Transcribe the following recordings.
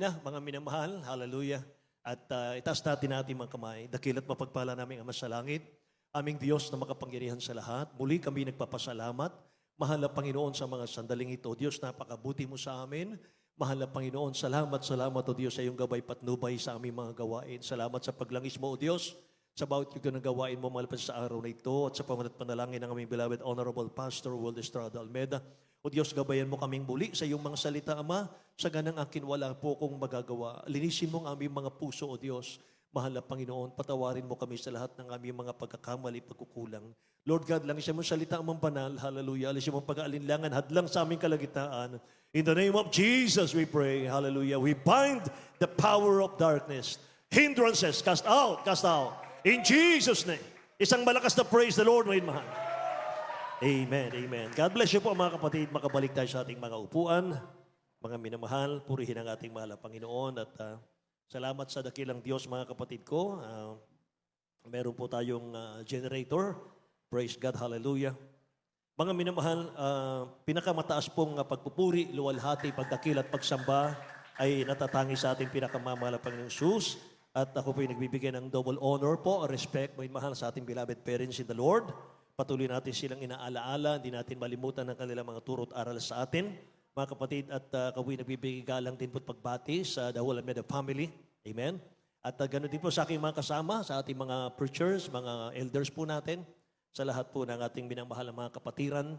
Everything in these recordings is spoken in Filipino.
Na, mga minamahal, hallelujah. At itaas natin ating mga kamay. Dakila't mapagpala namin Ama sa langit, aming Diyos na makapangyarihan sa lahat. Muli kami nagpapasalamat. Mahal na Panginoon sa mga sandaling ito. Diyos, napakabuti mo sa amin. Mahal na Panginoon, salamat, salamat o Diyos sa iyong gabay patnubay sa aming mga gawain. Salamat sa paglangis mo o Diyos sa bawat yung gawain mo malapit sa araw na ito at sa pamanat panalangin ng aming beloved Honorable Pastor World Estrada Almeda. O Diyos, gabayan mo kaming muli sa iyong mga salita, Ama. Sa ganang akin wala po kong magagawa. Linisin mo ang aming mga puso, O Diyos. Mahal na Panginoon, patawarin mo kami sa lahat ng aming mga pagkakamali, pagkukulang. Lord God, langisin mo salita mong banal. Hallelujah. Alisin mo pag-aalinlangan, hadlang sa aming kalagitnaan. In the name of Jesus, we pray. Hallelujah. We bind the power of darkness. Hindrances, cast out, cast out. In Jesus' name. Isang malakas na praise the Lord, mga mahal. Amen, amen. God bless you po mga kapatid. Makabalik tayo sa ating mga upuan. Mga minamahal, purihin ang ating mahal na Panginoon. At salamat sa dakilang Diyos mga kapatid ko. Meron po tayong generator. Praise God, hallelujah. Mga minamahal, pinakamataas pong pagpupuri, luwalhati, pagdakil at pagsamba ay natatangi sa ating pinakamamahal na Panginoong Jesus. At ako po ay nagbibigay ng double honor po, respect, mga mahal sa ating beloved parents in the Lord. Patuloy natin silang inaalaala, hindi natin malimutan ang kanilang mga turo at aral sa atin. Mga kapatid, at kapoy nagbibigay galang din po at pagbati sa The Whole Almeda family. Amen. At ganoon din po sa aking mga kasama, sa ating mga preachers, mga elders po natin, sa lahat po ng ating minamahal na mga kapatiran,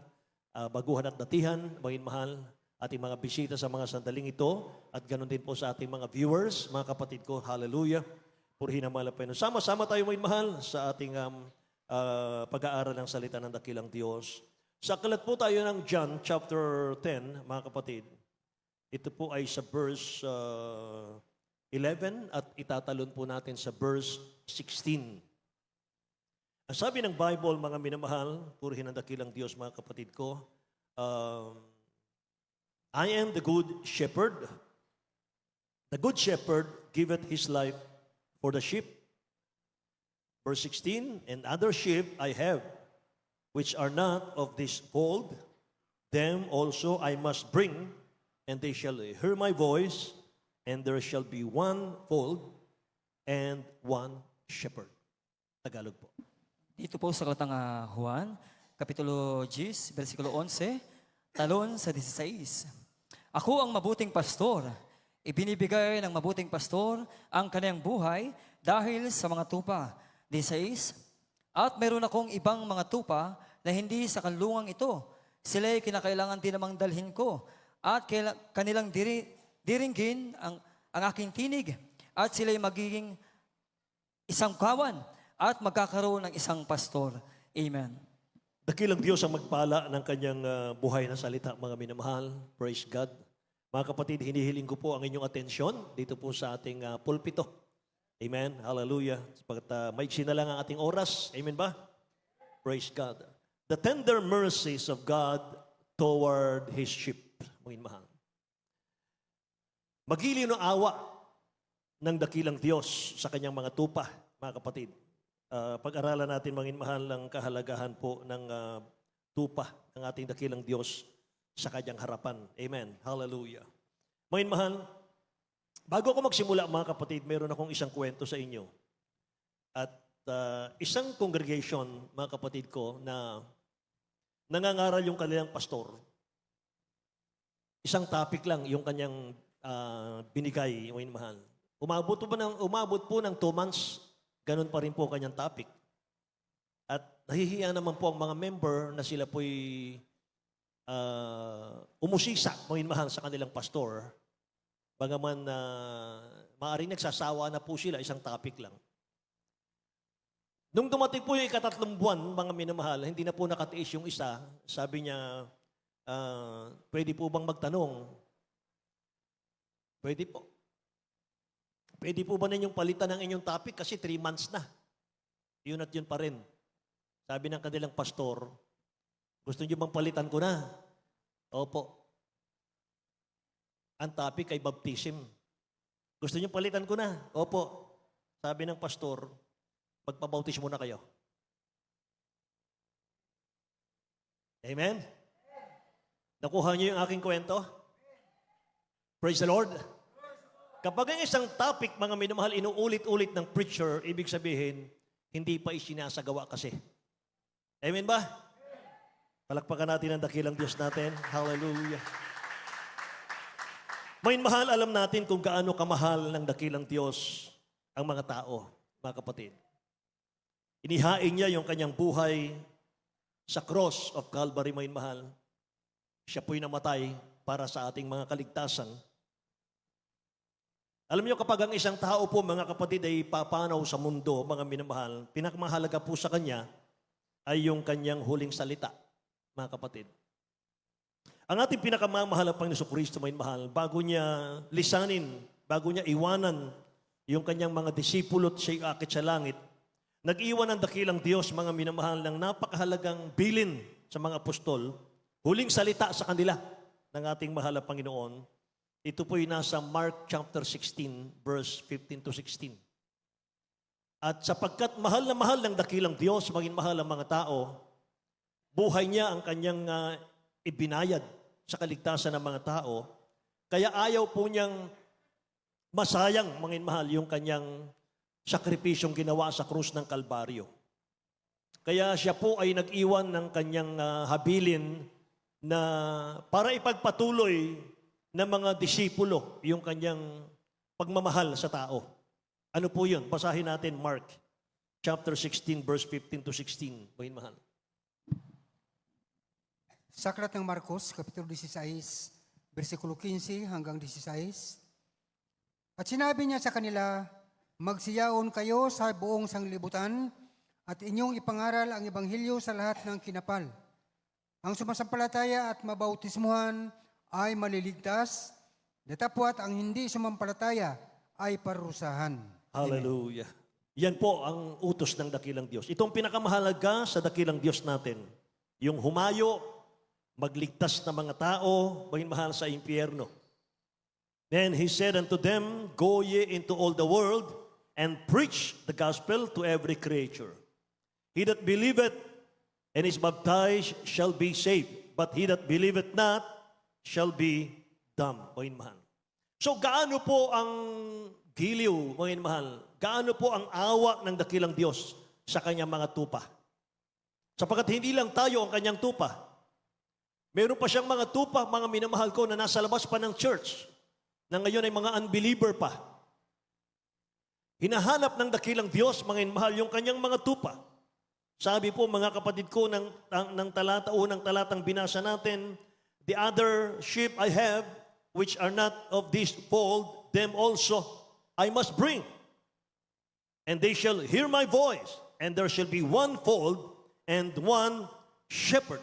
baguhan at datihan, mga mahal, ating mga bisita sa mga sandaling ito, at ganoon din po sa ating mga viewers, mga kapatid ko, hallelujah. Purihin ang mahal na Panginoon. Sama-sama tayo, mga mahal, sa ating pag-aaral ng salita ng dakilang Diyos. Sa aklat po tayo ng John chapter 10, mga kapatid. Ito po ay sa verse 11 at itatalon po natin sa verse 16. Ang sabi ng Bible, mga minamahal, purihin ang dakilang Diyos, mga kapatid ko, I am the good shepherd. The good shepherd giveth his life for the sheep. Verse 16, and other sheep I have, which are not of this fold, them also I must bring, and they shall hear my voice, and there shall be one fold and one shepherd. Tagalog po. Dito po sa Kalatang Juan, Kapitulo 10, versikulo 11, talon sa 16. Ako ang mabuting pastor. Ibinibigay ng mabuting pastor ang kanyang buhay dahil sa mga tupa. 16, at meron akong ibang mga tupa na hindi sa kanlungang ito. Sila'y kinakailangan din namang dalhin ko at kanilang diringgin ang aking tinig at sila'y magiging isang kawan at magkakaroon ng isang pastor. Amen. Dakilang Diyos ang magpala ng kanyang buhay na salita, mga minamahal. Praise God. Mga kapatid, hinihiling ko po ang inyong atensyon dito po sa ating pulpito. Amen. Hallelujah. Sapagkat maiksi na lang ang ating oras. Amen ba? Praise God. The tender mercies of God toward His sheep. Mga mahal. Magiliw ng awa ng dakilang Diyos sa kanyang mga tupa, mga kapatid. Pag-aralan natin, mga mahal, ang kahalagahan po ng tupa ng ating dakilang Diyos sa kanyang harapan. Amen. Hallelujah. Mga mahal, bago ako magsimula, mga kapatid, meron akong isang kwento sa inyo. At isang congregation, mga kapatid ko, na nangangaral yung kanilang pastor. Isang topic lang yung kanyang binigay, yung mahal. Umabot po ng 2 months, ganun pa rin po kanyang topic. At nahihiya naman po ang mga member na sila po'y umusisa, mga mahal, sa kanilang pastor. Bagaman maaaring nagsasawa na po sila, isang topic lang. Nung dumating po yung 3 buwan, mga minamahal, hindi na po nakatiis yung isa. Sabi niya, pwede po bang magtanong? Pwede po. Pwede po ba ninyong palitan ng inyong topic kasi 3 months na. Yun at yun pa rin. Sabi ng kanilang pastor, gusto niyo bang palitan ko na? Opo. Ang topic ay baptism. Gusto niyo palitan ko na? Opo. Sabi ng pastor, magpabautismo na kayo. Amen? Nakuha niyo yung aking kwento? Praise the Lord. Kapag ang isang topic, mga minamahal, inuulit-ulit ng preacher, ibig sabihin, hindi pa isinasagawa kasi. Amen ba? Palakpakan natin ang dakilang Diyos natin. Hallelujah. Mahal, alam natin kung gaano kamahal ng dakilang Diyos ang mga tao, mga kapatid. Inihain niya yung kanyang buhay sa cross of Calvary, mahal. Siya po'y namatay para sa ating mga kaligtasan. Alam niyo, kapag ang isang tao po, mga kapatid, ay papanaw sa mundo, mga minamahal, pinakamahalaga po sa kanya ay yung kanyang huling salita, mga kapatid. Ang ating pinakamamahal ang Panginoon Kristo, mahal, bago niya lisanin, bago niya iwanan yung kanyang mga disipulo at siya'y akit sa langit, nag-iwan ng dakilang Diyos, mga minamahal, ng napakahalagang bilin sa mga apostol, huling salita sa kanila ng ating mahal na Panginoon. Ito po'y nasa Mark chapter 16, verse 15 to 16. At sapagkat mahal na mahal ng dakilang Diyos, maging mahal ang mga tao, buhay niya ang kanyang ibinayad sa kaligtasan ng mga tao, kaya ayaw po niyang masayang, maging mahal, yung kanyang sakripisyong ginawa sa krus ng Kalbaryo. Kaya siya po ay nag-iwan ng kanyang habilin na para ipagpatuloy ng mga disipulo yung kanyang pagmamahal sa tao. Ano po yun? Basahin natin Mark chapter 16, verse 15 to 16. Mahal. Sa aklat ng Marcos, Kapitulo 16, versikulo 15 hanggang 16. At sinabi niya sa kanila, magsiyaon kayo sa buong sanglibutan at inyong ipangaral ang Ebanghelyo sa lahat ng kinapal. Ang sumasampalataya at mabautismuhan ay maliligtas, datapwat ang hindi sumampalataya ay parusahan. Hallelujah. Yan po ang utos ng dakilang Diyos. Itong pinakamahalaga sa dakilang Diyos natin, yung humayo, magligtas na mga tao, maging mahal sa impyerno. Then He said unto them, go ye into all the world and preach the gospel to every creature. He that believeth and is baptized shall be saved, but he that believeth not shall be dumb. Maging mahal. So gaano po ang giliw, maging mahal? Gaano po ang awa ng dakilang Diyos sa kanyang mga tupa? Sapagkat hindi lang tayo ang kanyang tupa. Meron pa siyang mga tupa, mga minamahal ko, na nasa labas pa ng church, na ngayon ay mga unbeliever pa. Hinahanap ng dakilang Diyos, mga mahal, yung kanyang mga tupa. Sabi po, mga kapatid ko, ng talata, unang talatang binasa natin, the other sheep I have, which are not of this fold, them also I must bring. And they shall hear my voice, and there shall be one fold and one shepherd.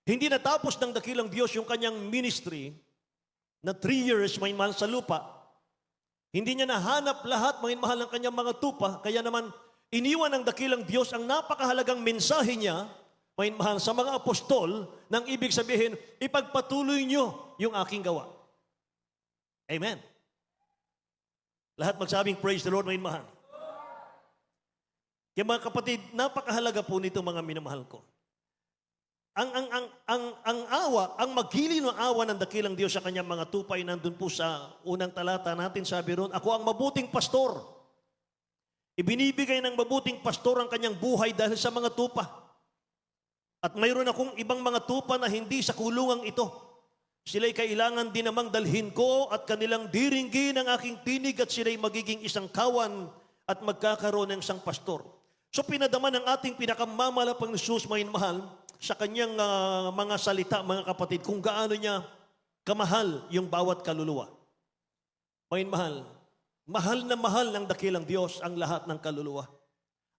Hindi natapos ng dakilang Diyos yung kanyang ministry na 3 years may mahal sa lupa. Hindi niya nahanap lahat may mahal ng kanyang mga tupa, kaya naman iniwan ng dakilang Diyos ang napakahalagang mensahe niya, may mahal sa mga apostol, nang ibig sabihin, ipagpatuloy niyo yung aking gawa. Amen. Lahat magsabing, praise the Lord, may mahal. Kaya mga kapatid, napakahalaga po nito mga minamahal ko. Ang awa, ang magili ng awa ng dakilang Diyos sa kanyang mga tupa ay nandun po sa unang talata natin, sabi ron, ako ang mabuting pastor. Ibinibigay ng mabuting pastor ang kanyang buhay dahil sa mga tupa. At mayroon akong ibang mga tupa na hindi sa kulungang ito. Sila'y kailangan din namang dalhin ko at kanilang diringgin ang aking tinig at sila'y magiging isang kawan at magkakaroon ng isang pastor. So pinadama ng ating pinakamamalapang Jesus, mahal, sa kanyang mga salita, mga kapatid, kung gaano niya kamahal yung bawat kaluluwa. Mahal, mahal na mahal ng dakilang Diyos ang lahat ng kaluluwa.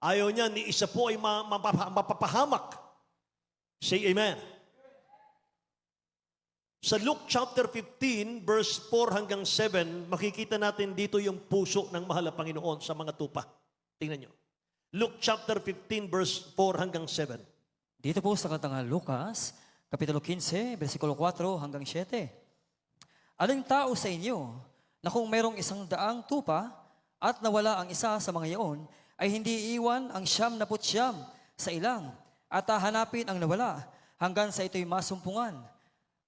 Ayaw niya ni isa po ay mapapahamak. Say amen. Sa Luke chapter 15, verse 4 hanggang 7, makikita natin dito yung puso ng mahal na Panginoon sa mga tupa. Tingnan nyo. Luke chapter 15, verse 4 hanggang 7. Dito po sa katang Lucas, Kapitulo 15, versikulo 4 hanggang 7. Aling tao sa inyo na kung mayroong 100 tupa at nawala ang isa sa mga iyon, ay hindi iwan ang 99 sa ilang at hahanapin ang nawala hanggang sa ito'y masumpungan.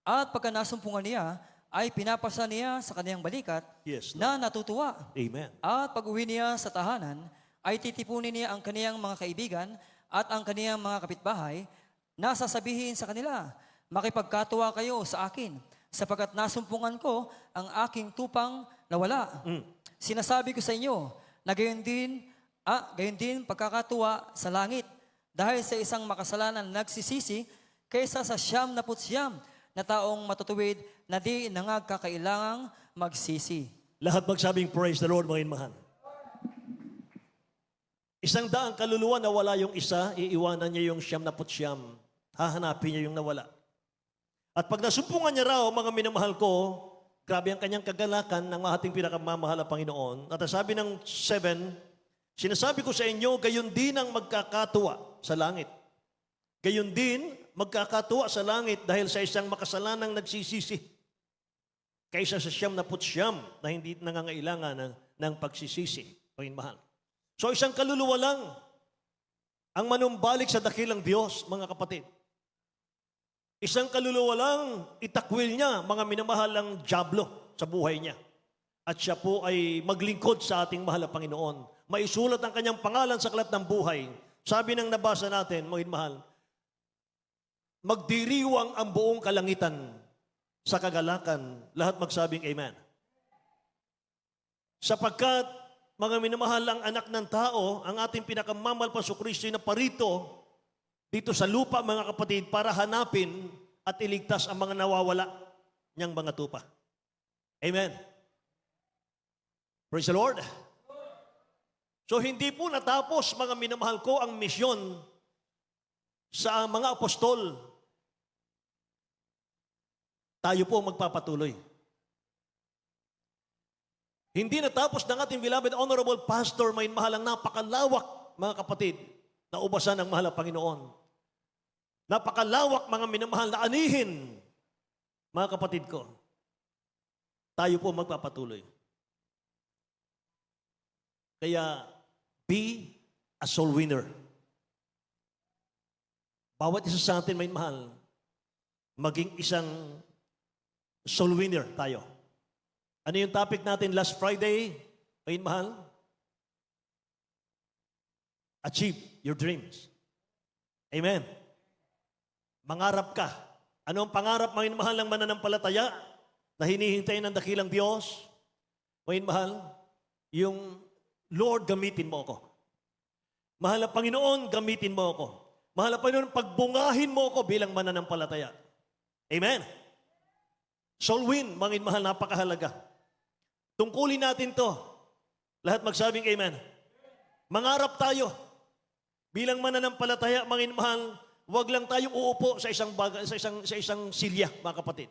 At pagka nasumpungan niya, ay pinapasa niya sa kaniyang balikat Yes, Lord. na natutuwa. Amen. At pag-uwi niya sa tahanan, ay titipunin niya ang kaniyang mga kaibigan at ang kaniyang mga kapitbahay na sasabihin sa kanila, makipagkatuwa kayo sa akin, sapagkat nasumpungan ko ang aking tupang nawala. Sinasabi ko sa inyo na gayon din pagkakatuwa sa langit dahil sa isang makasalanan nagsisisi kaysa sa 99 na taong matutuwid na di nangagkakailangang magsisi. Lahat magsabing praise the Lord, mga inmahan. 100 kaluluwa na wala yung isa, iiwanan niya yung 99. Hahanapin niya yung nawala. At pag nasumpungan niya raw, mga minamahal ko, grabe ang kanyang kagalakan ng ating pinakamamahal na Panginoon. At sabi ng 7, sinasabi ko sa inyo, gayon din ang magkakatuwa sa langit. Gayon din, magkakatuwa sa langit dahil sa isang makasalanang nagsisisi. Kaysa sa 99 na hindi nangangailangan ng pagsisisi. Panginoon. So isang kaluluwa lang ang manumbalik sa dakilang Diyos, mga kapatid. Isang kaluluwa lang, itakwil niya mga minamahalang dyablo sa buhay niya. At siya po ay maglingkod sa ating mahal na Panginoon. Maisulat ang kanyang pangalan sa aklat ng buhay. Sabi ng nabasa natin, mga mahal, magdiriwang ang buong kalangitan sa kagalakan. Lahat magsabing amen. Sapagkat, mga minamahal ang anak ng tao, ang ating pinakamamal pa Kristo na parito dito sa lupa, mga kapatid, para hanapin at iligtas ang mga nawawala niyang mga tupa. Amen. Praise the Lord. So hindi po natapos, mga minamahal ko, ang misyon sa mga apostol. Tayo po magpapatuloy. Hindi natapos ng ating beloved honorable pastor, may mahalang napakalawak, mga kapatid, na ubasan ng mahal na Panginoon. Napakalawak, mga minamahal na anihin, mga kapatid ko. Tayo po magpapatuloy. Kaya, be a soul winner. Bawat isa sa atin, may mahal, maging isang soul winner tayo. Ano yung topic natin last Friday? May mahal? Achieve your dreams. Amen. Mangarap ka. Ano ang pangarap, mga mahal, ng mananampalataya na hinihintay ng dakilang Diyos? Mga mahal, yung Lord, gamitin mo ako. Mahal na Panginoon, gamitin mo ako. Mahal na Panginoon, pagbungahin mo ako bilang mananampalataya. Amen. Soul win, mga mahal, napakahalaga. Tungkulin natin to. Lahat magsabing amen. Mangarap tayo. Bilang mananampalataya, mga mahal, huwag lang tayong uupo sa isang silya, mga kapatid.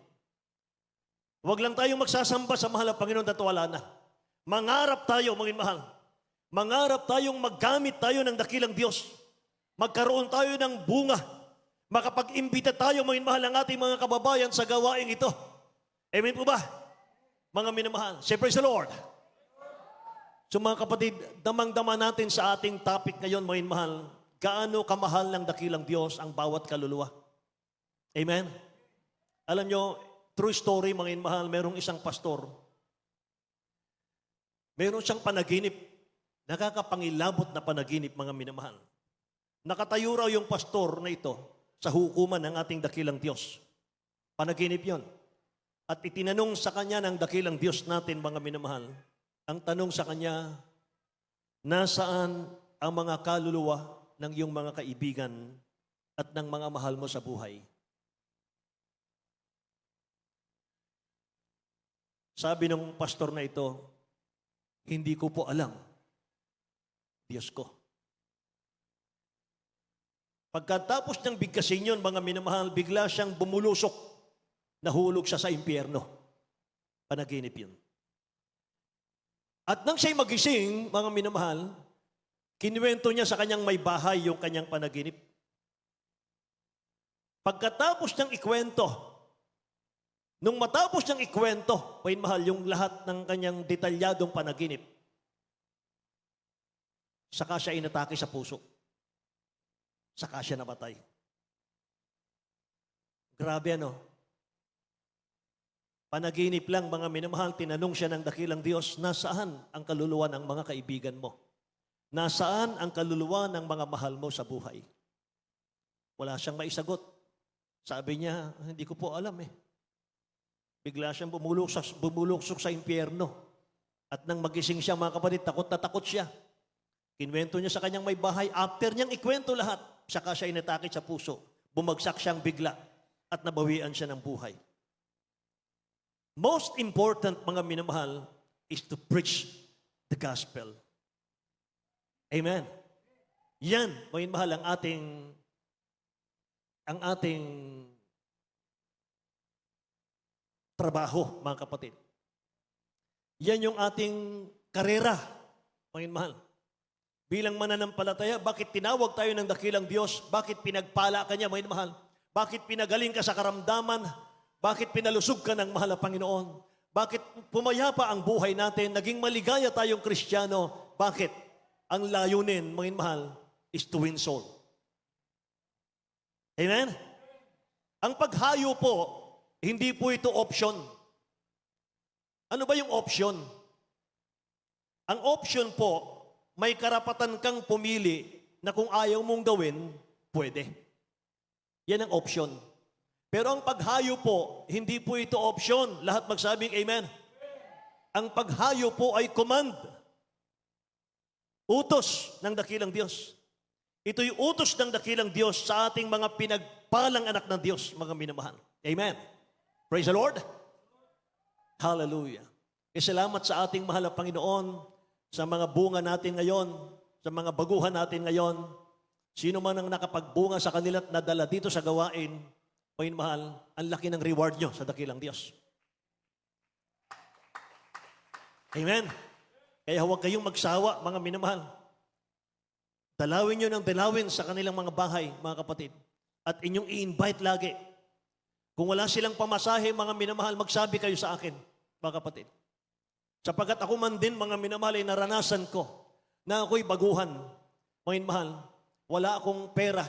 Huwag lang tayong magsasamba sa mahal na Panginoon at wala na. Mangarap tayo, mga mahal. Mangarap tayong maggamit tayo ng dakilang Diyos. Magkaroon tayo ng bunga. Makapag-imbita tayo, mga mahal, ng ating mga kababayan sa gawaing ito. Amen po ba? Mga minamahal. Say praise the Lord. So mga kapatid, damang-dama natin sa ating topic ngayon, mga mahal, gaano kamahal ng dakilang Diyos ang bawat kaluluwa. Amen? Alam nyo, true story, mga mahal, merong isang pastor. Meron siyang panaginip. Nakakapangilabot na panaginip, mga minamahal. Nakatayo raw yung pastor na ito sa hukuman ng ating dakilang Diyos. Panaginip yon. At itinanong sa kanya ng dakilang Diyos natin, mga minamahal, ang tanong sa kanya, nasaan ang mga kaluluwa ng iyong mga kaibigan at ng mga mahal mo sa buhay? Sabi ng pastor na ito, hindi ko po alam, Diyos ko. Pagkatapos ng bigkasin yun, mga minamahal, bigla siyang bumulusok. Nahulog siya sa impyerno. Panaginip yun. At nang siya'y magising, mga minamahal, kinuwento niya sa kanyang may bahay yung kanyang panaginip. Pagkatapos niyang ikwento, nung matapos niyang ikwento, may mahal yung lahat ng kanyang detalyadong panaginip, saka siya inatake sa puso. Saka siya namatay. Grabe ano? Panaginip lang, mga minamahal, tinanong siya ng dakilang Diyos, nasaan ang kaluluwa ng mga kaibigan mo? Nasaan ang kaluluwa ng mga mahal mo sa buhay? Wala siyang maisagot. Sabi niya, hindi ko po alam eh. Bigla siyang bumuluksok sa impyerno. At nang magising siya, mga kapatid, takot na takot siya. Kinwento niya sa kanyang may bahay. After niyang ikwento lahat, saka siya inatake sa puso. Bumagsak siyang bigla at nabawian siya ng buhay. Most important, mga minamahal, is to preach the gospel. Amen. Yan, mga minamahal, ang ating trabaho, mga kapatid. Yan yung ating karera, mga minamahal. Bilang mananampalataya, bakit tinawag tayo ng dakilang Diyos? Bakit pinagpala ka niya, mga minamahal? Bakit pinagaling ka sa karamdaman? Bakit pinalusog ka ng mahal na Panginoon? Bakit pumayapa ang buhay natin? Naging maligaya tayong Kristiyano. Bakit? Ang layunin, mga mahal, is to win soul. Amen? Ang paghayo po, hindi po ito option. Ano ba yung option? Ang option po, may karapatan kang pumili na kung ayaw mong gawin, pwede. Yan ang option. Pero ang paghayo po, hindi po ito option. Lahat magsabing amen. Ang paghayo po ay command. Utos ng dakilang Diyos. Ito'y utos ng dakilang Diyos sa ating mga pinagpalang anak ng Diyos, mga minamahal. Amen. Praise the Lord. Hallelujah. Salamat sa ating mahal na Panginoon, sa mga bunga natin ngayon, sa mga baguhan natin ngayon. Sino man ang nakapagbunga sa kanila at nadala dito sa gawain, mga mahal, ang laki ng reward nyo sa dakilang Diyos. Amen. Kaya huwag kayong magsawa, mga minamahal. Dalawin nyo ng dalawin sa kanilang mga bahay, mga kapatid. At inyong i-invite lagi. Kung wala silang pamasahe, mga minamahal, magsabi kayo sa akin, mga kapatid. Sapagat ako man din, mga minamahal, ay naranasan ko na ako'y baguhan. Mga minamahal, wala akong pera.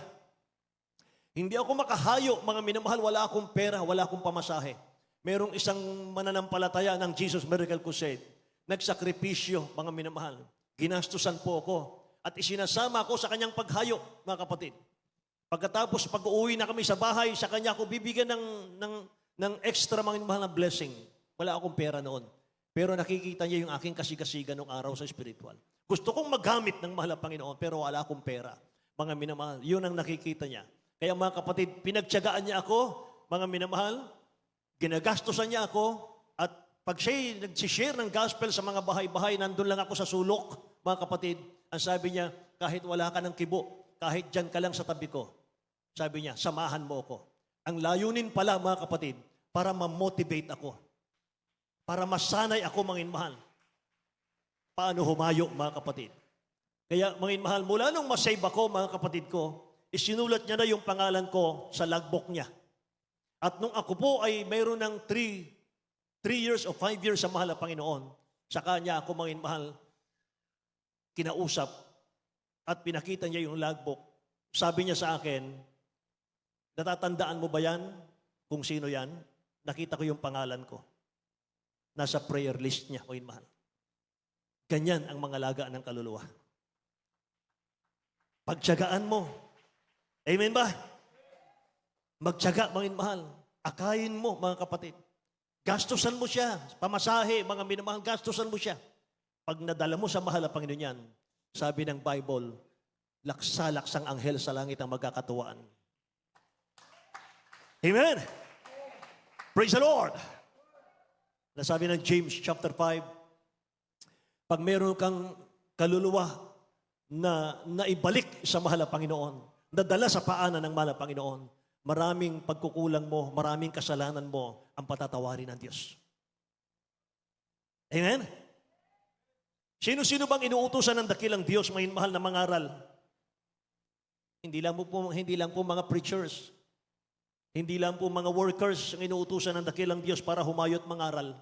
Hindi ako makahayo, mga minamahal, wala akong pera, wala akong pamasahe. Merong isang mananampalataya ng Jesus Miracle Crusade. Nagsakripisyo, mga minamahal. Ginastusan po ako. At isinasama ako sa kanyang paghayo, mga kapatid. Pagkatapos, pag-uwi na kami sa bahay, sa kanya ako bibigyan ng extra, mga minamahal, na blessing. Wala akong pera noon. Pero nakikita niya yung aking kasigasigan nung araw sa spiritual. Gusto kong magamit ng mahal na Panginoon, pero wala akong pera. Mga minamahal, yun ang nakikita niya. Kaya mga kapatid, pinagtiyagaan niya ako, mga minamahal, ginagastosan niya ako, at pag siya'y nagsishare ng gospel sa mga bahay-bahay, nandun lang ako sa sulok, mga kapatid, ang sabi niya, kahit wala ka ng kibo, kahit dyan ka lang sa tabi ko, sabi niya, samahan mo ako. Ang layunin pala, mga kapatid, para ma-motivate ako, para masanay ako, mga minamahal. Paano humayo, mga kapatid? Kaya, mga minamahal, mula nung masave ako, mga kapatid ko, isinulat niya na yung pangalan ko sa logbook niya. At nung ako po ay mayroon ng 3 years o 5 years sa mahal na Panginoon, sa kanya ako, mga mahal, kinausap at pinakita niya yung logbook. Sabi niya sa akin, natatandaan mo ba yan? Kung sino yan? Nakita ko yung pangalan ko. Nasa prayer list niya, mga mahal. Ganyan ang mga laga ng kaluluwa. Pagtiyagaan mo. Amen ba? Magtiyaga, mga minamahal. Akayin mo, mga kapatid. Gastusan mo siya. Pamasahe, mga minamahal, gastusan mo siya. Pag nadala mo sa mahal na Panginoon yan, sabi ng Bible, laksa-laksang anghel sa langit ang magkakatuwaan. Amen? Praise the Lord! Nasabi ng James chapter 5, pag meron kang kaluluwa na naibalik sa mahal na Panginoon, nadala sa paanan ng mahal na Panginoon, maraming pagkukulang mo, maraming kasalanan mo ang patatawarin ng Diyos. Amen? Sino-sino bang inuutusan ng dakilang Diyos, mga mahal na mangaral? Hindi lang po mga preachers. Hindi lang po mga workers ang inuutusan ng dakilang Diyos para humayot mangaral.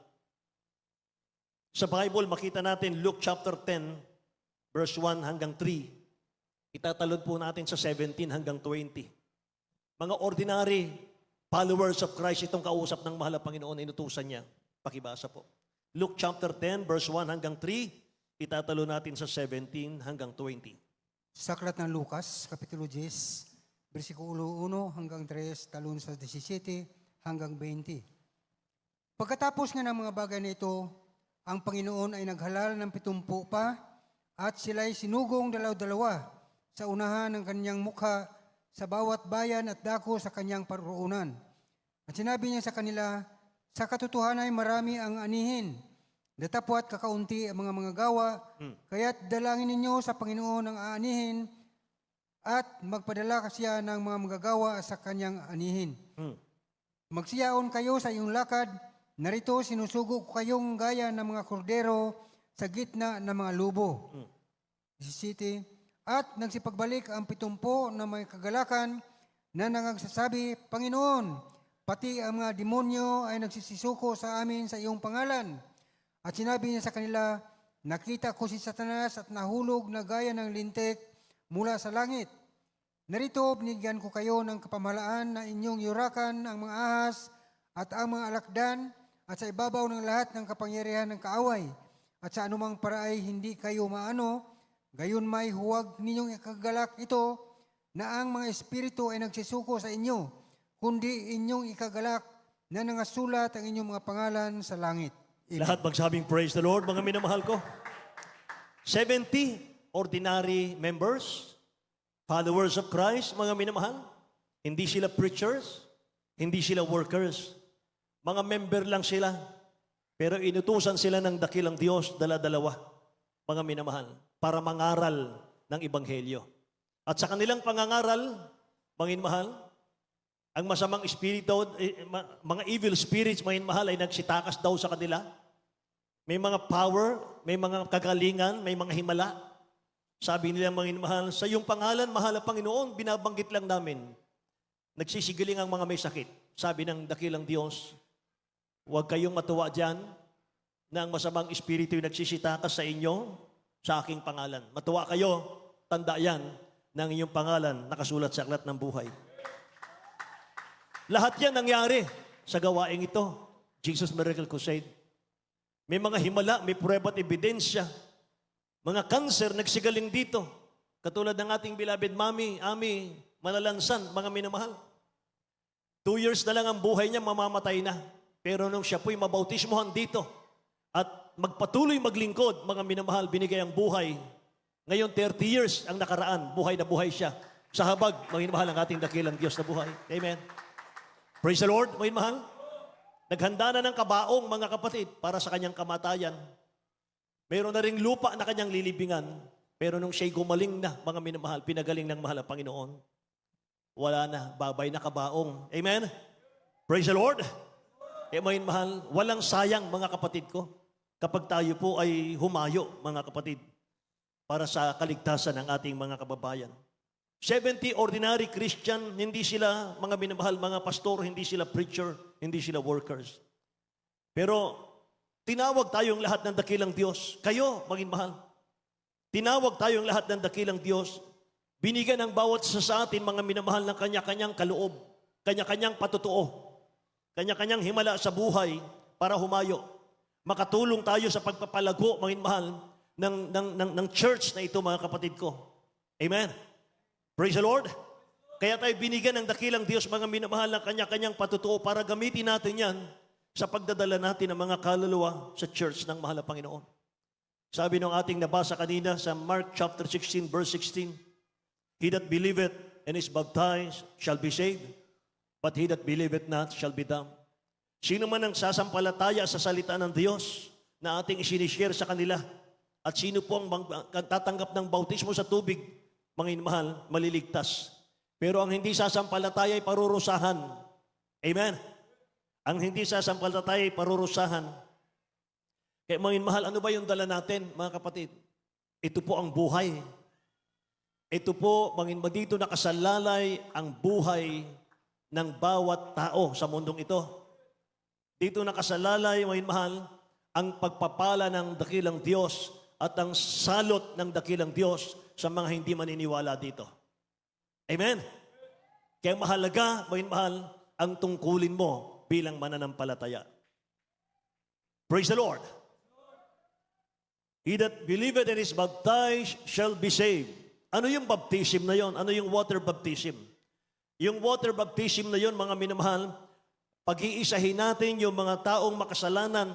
Sa Bible, makita natin Luke chapter 10, verse 1 hanggang 3. Itatalon po natin sa 17 hanggang 20. Mga ordinary followers of Christ itong kausap ng mahal na Panginoon, inutusan niya. Pakibasa po. Luke chapter 10, verse 1 hanggang 3, itatalo natin sa 17 hanggang 20. Sa aklat ng Lucas, Kapitulo 10, versikulo 1 hanggang 3, talon sa 17 hanggang 20. Pagkatapos nga ng mga bagay na ito, ang Panginoon ay naghalal ng 70 pa at sila'y sinugong dalaw-dalawa sa unahan ng kanyang mukha sa bawat bayan at dako sa kanyang paroonan. At sinabi niya sa kanila, sa katotohanan ay marami ang anihin, datapwat kakaunti ang mga gawa, kaya't dalangin ninyo sa Panginoon ang aanihin at magpadala siya ng mga magagawa sa kanyang anihin. Magsiyaon kayo sa iyong lakad, narito sinusugo ko kayong gaya ng mga kordero sa gitna ng mga lubo. 17. At nagsipagbalik ang 70 na may kagalakan na nangagsasabi, Panginoon, pati ang mga demonyo ay nagsisisuko sa amin sa iyong pangalan. At sinabi niya sa kanila, nakita ko si Satanas at nahulog na gaya ng lintik mula sa langit. Narito, binigyan ko kayo ng kapamahalaan na inyong yurakan ang mga ahas at ang mga alakdan at sa ibabaw ng lahat ng kapangyarihan ng kaaway. At sa anumang paraay hindi kayo maano, gayon may huwag ninyong ikagalak ito na ang mga espiritu ay nagsisuko sa inyo, kundi inyong ikagalak na nangasulat ang inyong mga pangalan sa langit. Amen. Lahat magsabing praise the Lord, mga minamahal ko. 70 ordinary members, followers of Christ, mga minamahal. Hindi sila preachers, hindi sila workers. Mga member lang sila. Pero inutusan sila ng dakilang Diyos, dala-dalawa, mga minamahal, para mangaral ng Ebanghelyo. At sa kanilang pangangaral, mga minamahal, ang masamang espiritu, mga evil spirits, mga mahal, ay nagsitakas daw sa kanila. May mga power, may mga kagalingan, may mga himala. Sabi nila, mga mahal, sa iyong pangalan, mahal na Panginoon, binabanggit lang namin. Nagsisigiling ang mga may sakit. Sabi ng dakilang Diyos, huwag kayong matuwa dyan na ang masamang espiritu yung nagsisitakas sa inyo sa aking pangalan. Matuwa kayo, tanda yan, na ang inyong pangalan nakasulat sa aklat ng buhay. Lahat yan nangyari sa gawaing ito. Jesus Miracle Crusade. May mga himala, may prueba at ebidensya. Mga kanser nagsigaling dito. Katulad ng ating beloved mami, Ami, Manalansan, mga minamahal. 2 years na lang ang buhay niya, mamamatay na. Pero nung siya po'y mabautismohan dito at magpatuloy maglingkod, mga minamahal, binigay ang buhay. Ngayon, 30 years ang nakaraan, buhay na buhay siya. Sa habag, mga minamahal, ang ating dakilang Diyos na buhay. Amen. Praise the Lord, mga mahal. Naghanda na ng kabaong, mga kapatid, para sa kanyang kamatayan. Meron na ring lupa na kanyang lilibingan. Pero nung siya'y gumaling na, mga minamahal, pinagaling ng mahal ang Panginoon. Wala na, babay na kabaong. Amen? Praise the Lord. Mga mahal, walang sayang, mga kapatid ko, kapag tayo po ay humayo, mga kapatid, para sa kaligtasan ng ating mga kababayan. 70 ordinary Christian, hindi sila mga minamahal, mga pastor, hindi sila preacher, hindi sila workers. Pero tinawag tayong lahat ng dakilang Diyos. Kayo, maging mahal. Tinawag tayong lahat ng dakilang Diyos. Binigyan ng bawat isa sa atin, mga minamahal, ng kanya-kanyang kaloob, kanya-kanyang patutuo, kanya-kanyang himala sa buhay para humayo. Makatulong tayo sa pagpapalago, mga minamahal, ng church na ito, mga kapatid ko. Amen. Praise the Lord. Kaya tayo binigyan ng dakilang Diyos, mga minamahal, ng kanya-kanyang patutuo para gamitin natin yan sa pagdadala natin ng mga kaluluwa sa church ng mahal na Panginoon. Sabi ng ating nabasa kanina sa Mark chapter 16, verse 16, He that believeth and is baptized shall be saved, but he that believeth not shall be damned. Sino man ang sasampalataya sa salita ng Diyos na ating isinishare sa kanila, at sino po ang tatanggap ng bautismo sa tubig, mga inmahal, maliligtas. Pero ang hindi sasampalataya ay parurusahan. Amen? Ang hindi sasampalataya ay parurusahan. Kaya mga inmahal, ano ba yung dala natin, mga kapatid? Ito po ang buhay. Ito po, mga inmahal, dito nakasalalay ang buhay ng bawat tao sa mundong ito. Dito nakasalalay, mga inmahal, ang pagpapala ng dakilang Diyos at ang salot ng dakilang Diyos sa mga hindi maniniwala dito. Amen? Kaya mahalaga, mahal, ang tungkulin mo bilang mananampalataya. Praise the Lord. He that believeth and is baptized shall be saved. Ano yung baptism na yon? Ano yung water baptism? Yung water baptism na yon, mga minamahal, pag-iisahin natin yung mga taong makasalanan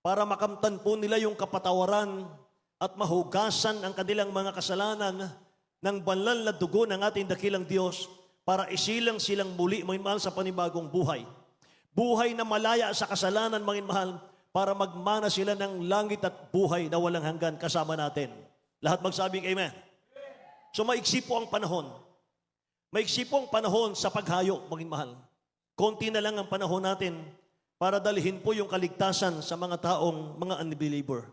para makamtan po nila yung kapatawaran at mahugasan ang kanilang mga kasalanan ng banal na dugo ng ating dakilang Diyos para isilang silang muli, mga minamahal, sa panibagong buhay. Buhay na malaya sa kasalanan, mga minamahal, para magmana sila ng langit at buhay na walang hanggan kasama natin. Lahat magsabing amen. So maiksi po ang panahon. Maiksi po ang panahon sa paghayo, mga mahal. Konti na lang ang panahon natin para dalhin po yung kaligtasan sa mga taong mga unbeliever.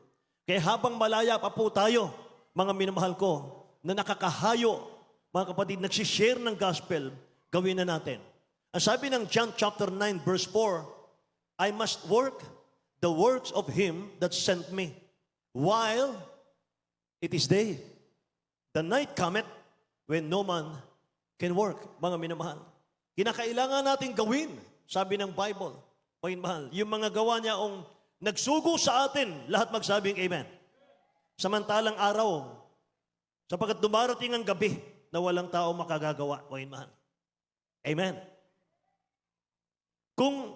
Kaya habang malaya pa po tayo, mga minamahal ko, na nakakahayo, mga kapatid, nagsishare ng gospel, gawin na natin. Ang sabi ng John chapter 9 verse 4, I must work the works of him that sent me, while it is day. The night cometh when no man can work, mga minamahal. Kinakailangan natin gawin, sabi ng Bible, mga minamahal, yung mga gawa niya ang nagsugo sa atin, lahat magsabing amen. Samantalang araw, sapagkat dumarating ang gabi na walang tao makagagawa, mga minamahal. Amen.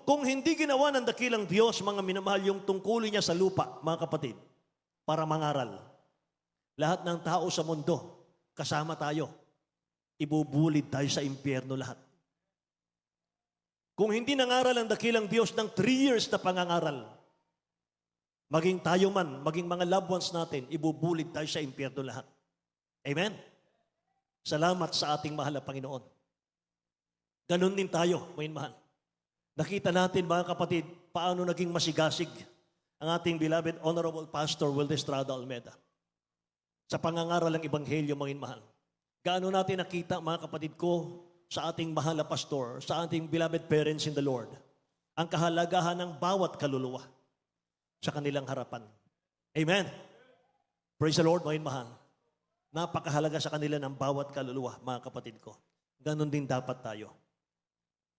Kung hindi ginawa ng dakilang Diyos, mga minamahal, yung tungkulin niya sa lupa, mga kapatid, para mangaral, lahat ng tao sa mundo, kasama tayo, ibubulid tayo sa impyerno lahat. Kung hindi nangaral ang dakilang Diyos ng 3 years na pangangaral, maging tayo man, maging mga loved ones natin, ibubulid tayo sa impyerno lahat. Amen? Salamat sa ating mahal na Panginoon. Ganon din tayo, mga mahal. Nakita natin, mga kapatid, paano naging masigasig ang ating beloved Honorable Pastor Wilde Estrada Almeda sa pangangaral ng Ebanghelyo, mga mahal. Gaano natin nakita, mga kapatid ko, sa ating mahal na pastor, sa ating beloved parents in the Lord, ang kahalagahan ng bawat kaluluwa sa kanilang harapan. Amen. Praise the Lord, mga mahal. Napakahalaga sa kanila ng bawat kaluluwa, mga kapatid ko. Ganon din dapat tayo.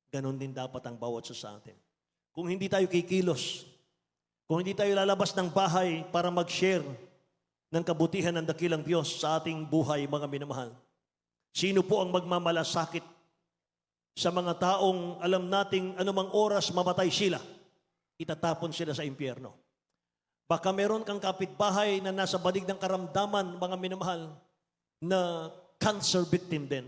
Ganon din dapat ang bawat sa atin. Kung hindi tayo kikilos, kung hindi tayo lalabas ng bahay para mag-share ng kabutihan ng dakilang Diyos sa ating buhay, mga minamahal, sino po ang magmamalasakit sa mga taong alam nating anumang oras mamatay sila, itatapon sila sa impyerno? Baka meron kang kapitbahay na nasa balig ng karamdaman, mga minamahal, na cancer victim din.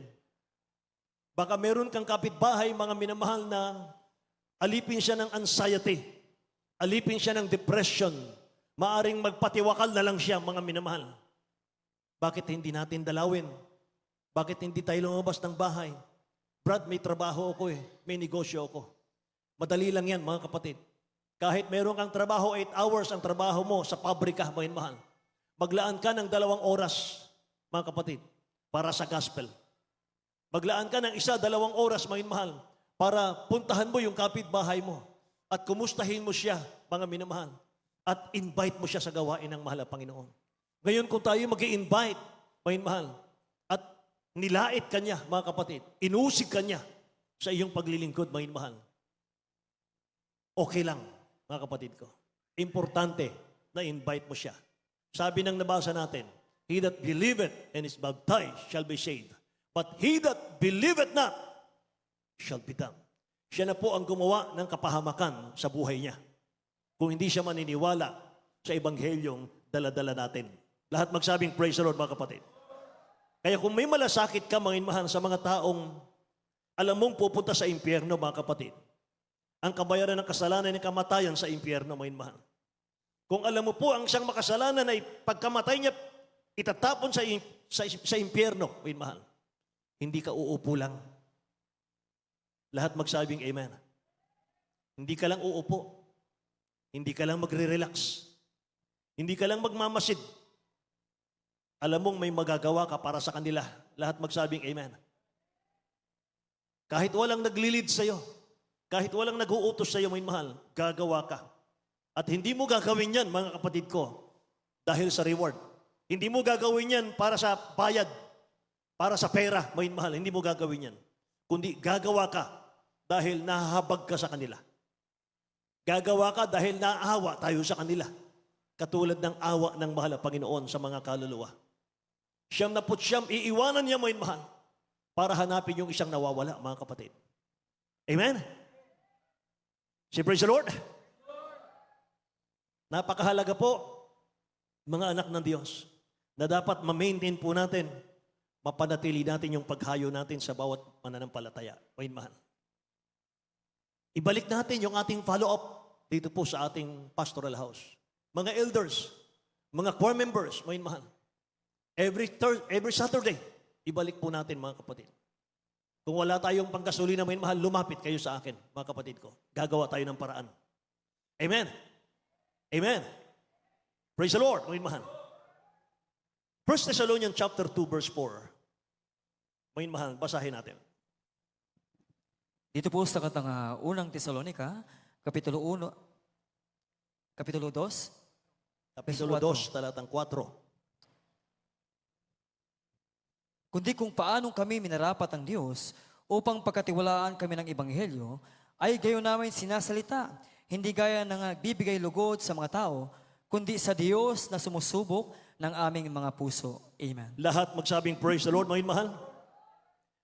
Baka meron kang kapitbahay, mga minamahal, na alipin siya ng anxiety, alipin siya ng depression, maaring magpatiwakal na lang siya, mga minamahal. Bakit hindi natin dalawin? Bakit hindi tayo lumabas ng bahay? Brad, may trabaho ako may negosyo ako. Madali lang yan, mga kapatid. Kahit meron kang trabaho, 8 hours ang trabaho mo sa pabrika, mga minamahal, maglaan ka ng 2 oras, mga kapatid, para sa gospel. Maglaan ka ng 1-2 oras, mga minamahal, para puntahan mo yung kapitbahay mo at kumustahin mo siya, mga minamahal, at invite mo siya sa gawain ng mahal na Panginoon. Ngayon, kung tayo mag-i-invite, mga minamahal, at nilait ka niya, mga kapatid, inusig ka niya sa iyong paglilingkod, mga minamahal, okay lang, mga kapatid ko. Importante na invite mo siya. Sabi ng nabasa natin, he that believeth and is baptized shall be saved. But he that believeth not shall be damned. Siya na po ang gumawa ng kapahamakan sa buhay niya. Kung hindi siya maniniwala sa ebanghelyong dala-dala natin. Lahat magsabing praise the Lord, mga kapatid. Kaya kung may malasakit ka, mga inmahan, sa mga taong alam mong pupunta sa impyerno, mga kapatid, ang kabayaran ng kasalanan ay kamatayan sa impyerno, mga inmahan. Kung alam mo po ang isang makasalanan ay pagkamatay niya, itatapon sa impyerno, mga inmahan, hindi ka uupo lang. Lahat magsabing amen. Hindi ka lang uupo. Hindi ka lang magre-relax. Hindi ka lang magmamasid. Alam mong may magagawa ka para sa kanila. Lahat magsabing amen. Kahit walang naglilid sa'yo, kahit walang nag-uutos sa'yo, may mahal, gagawa ka. At hindi mo gagawin yan, mga kapatid ko, dahil sa reward. Hindi mo gagawin yan para sa bayad, para sa pera, may mahal. Hindi mo gagawin yan. Kundi gagawa ka dahil nahahabag ka sa kanila. Gagawa ka dahil naaawa tayo sa kanila. Katulad ng awa ng mahal na Panginoon sa mga kaluluwa. 99, iiwanan niya mo mahal para hanapin yung isang nawawala, mga kapatid. Amen? Si praise the Lord. Napakahalaga po, mga anak ng Diyos, na dapat ma-maintain po natin, mapanatili natin yung paghayo natin sa bawat pananampalataya. Amen, mahal. Ibalik natin yung ating follow-up dito po sa ating pastoral house. Mga elders, mga choir members, amen, mahal. Every Saturday, ibalik po natin, mga kapatid. Kung wala tayong panggasolina, amen, mahal, lumapit kayo sa akin, mga kapatid ko. Gagawa tayo ng paraan. Amen. Amen. Praise the Lord, amen, mahal. 1 Thessalonians chapter 2, verse 4. Amen, mahal, basahin natin. Dito po sa katang unang Tesalonika, Kapitulo 2, Kapitulo verse 2, talatang 4. Kundi kung paanong kami minarapat ang Diyos upang pagkatiwalaan kami ng Ebanghelyo, ay gayon namin sinasalita, hindi gaya ng nagbibigay lugod sa mga tao, kundi sa Diyos na sumusubok ng aming mga puso. Amen. Lahat magsabing praise the Lord, mga mahal.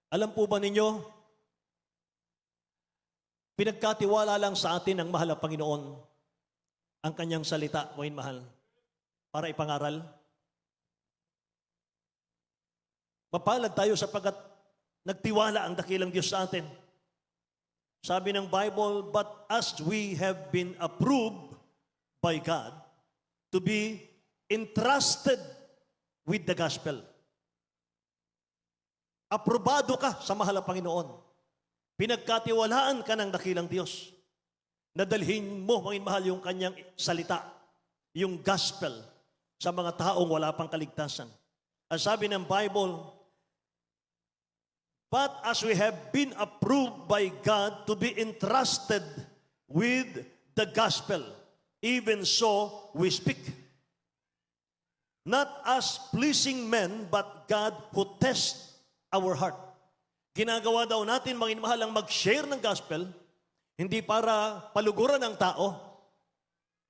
Alam po ba ninyo, pinagkatiwala lang sa atin ng mahal na Panginoon ang kanyang salita, mga mahal, para ipangaral. Mapalad tayo sapagkat nagtiwala ang dakilang Diyos sa atin. Sabi ng Bible, but as we have been approved by God to be entrusted with the gospel. Aprobado ka sa mahal na Panginoon. Pinagkatiwalaan ka ng dakilang Diyos. Nadalhin mo, mga mahal, yung kanyang salita, yung gospel, sa mga taong wala pang kaligtasan. Ang sabi ng Bible, but as we have been approved by God to be entrusted with the gospel, even so we speak. Not as pleasing men, but God who tests our heart. Ginagawa daw natin, mga mahal, ang mag-share ng gospel, hindi para paluguran ng tao,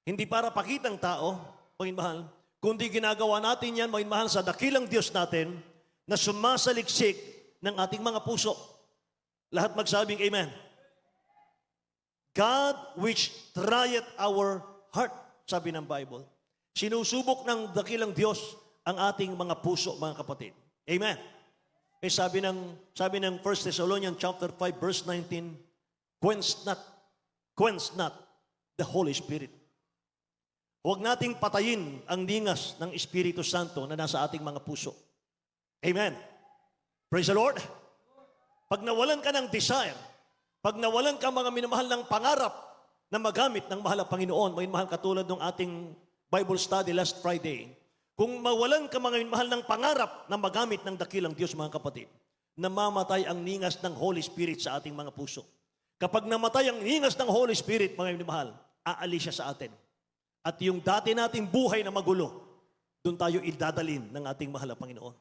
hindi para pakita ng tao, mga mahal, kundi ginagawa natin yan, mga mahal, sa dakilang Diyos natin na sumasaliksik ng ating mga puso. Lahat magsabing amen. God which trieth our heart, sabi ng Bible. Sinusubok ng dakilang Diyos ang ating mga puso, mga kapatid. Amen. Eh sabi ng 1 Thessalonians chapter 5 verse 19, quench not the Holy Spirit. Huwag nating patayin ang ningas ng Espiritu Santo na nasa ating mga puso. Amen. Praise the Lord. Pag nawalan ka ng desire, pag nawalan ka mga minamahal ng pangarap na magamit ng mahal na Panginoon, mga minamahal katulad ng ating Bible study last Friday, kung mawalan ka mga minamahal ng pangarap na magamit ng dakilang Diyos, mga kapatid, namamatay ang ningas ng Holy Spirit sa ating mga puso. Kapag namatay ang ningas ng Holy Spirit, mga minamahal, aalis siya sa atin. At yung dati nating buhay na magulo, doon tayo idadalin ng ating mahal na Panginoon.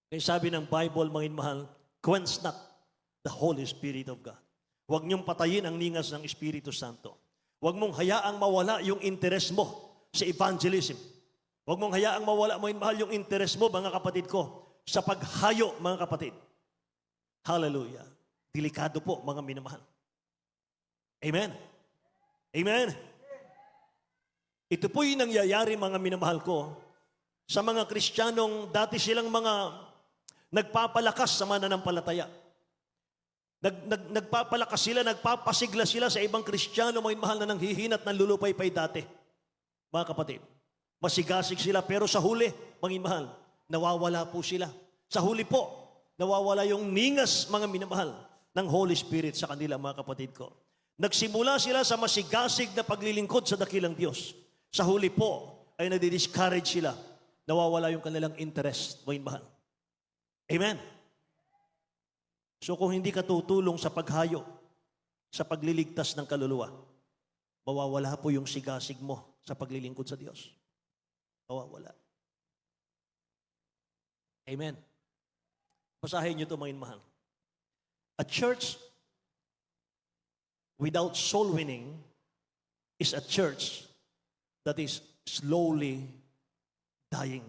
Kaya sabi ng Bible, mga mahal, quench not the Holy Spirit of God. Huwag niyong patayin ang ningas ng Espiritu Santo. Huwag mong hayaang mawala yung interest mo sa evangelism. Huwag mong hayaang mawala, mga mahal, yung interest mo, mga kapatid ko, sa paghayo, mga kapatid. Hallelujah. Delikado po, mga minamahal. Amen. Amen. Ito po yung nangyayari, mga minamahal ko, sa mga Kristiyanong dati silang mga nagpapalakas sa mananampalataya. Nagpapalakas sila, nagpapasigla sila sa ibang Kristiyano, mga mahal, na nanghihinat ng lulupay-pay dati. Mga kapatid, masigasig sila, pero sa huli, mga mahal, nawawala po sila. Sa huli po, nawawala yung ningas, mga minamahal, ng Holy Spirit sa kanila, mga kapatid ko. Nagsimula sila sa masigasig na paglilingkod sa dakilang Diyos. Sa huli po, ay nadi-discourage sila. Nawawala yung kanilang interest, mga mahal. Amen. So kung hindi ka tutulong sa paghayo, sa pagliligtas ng kaluluwa, mawawala po yung sigasig mo sa paglilingkod sa Diyos. Mawawala. Amen. Basahin niyo ito, mga mahal. A church without soul winning is a church that is slowly dying.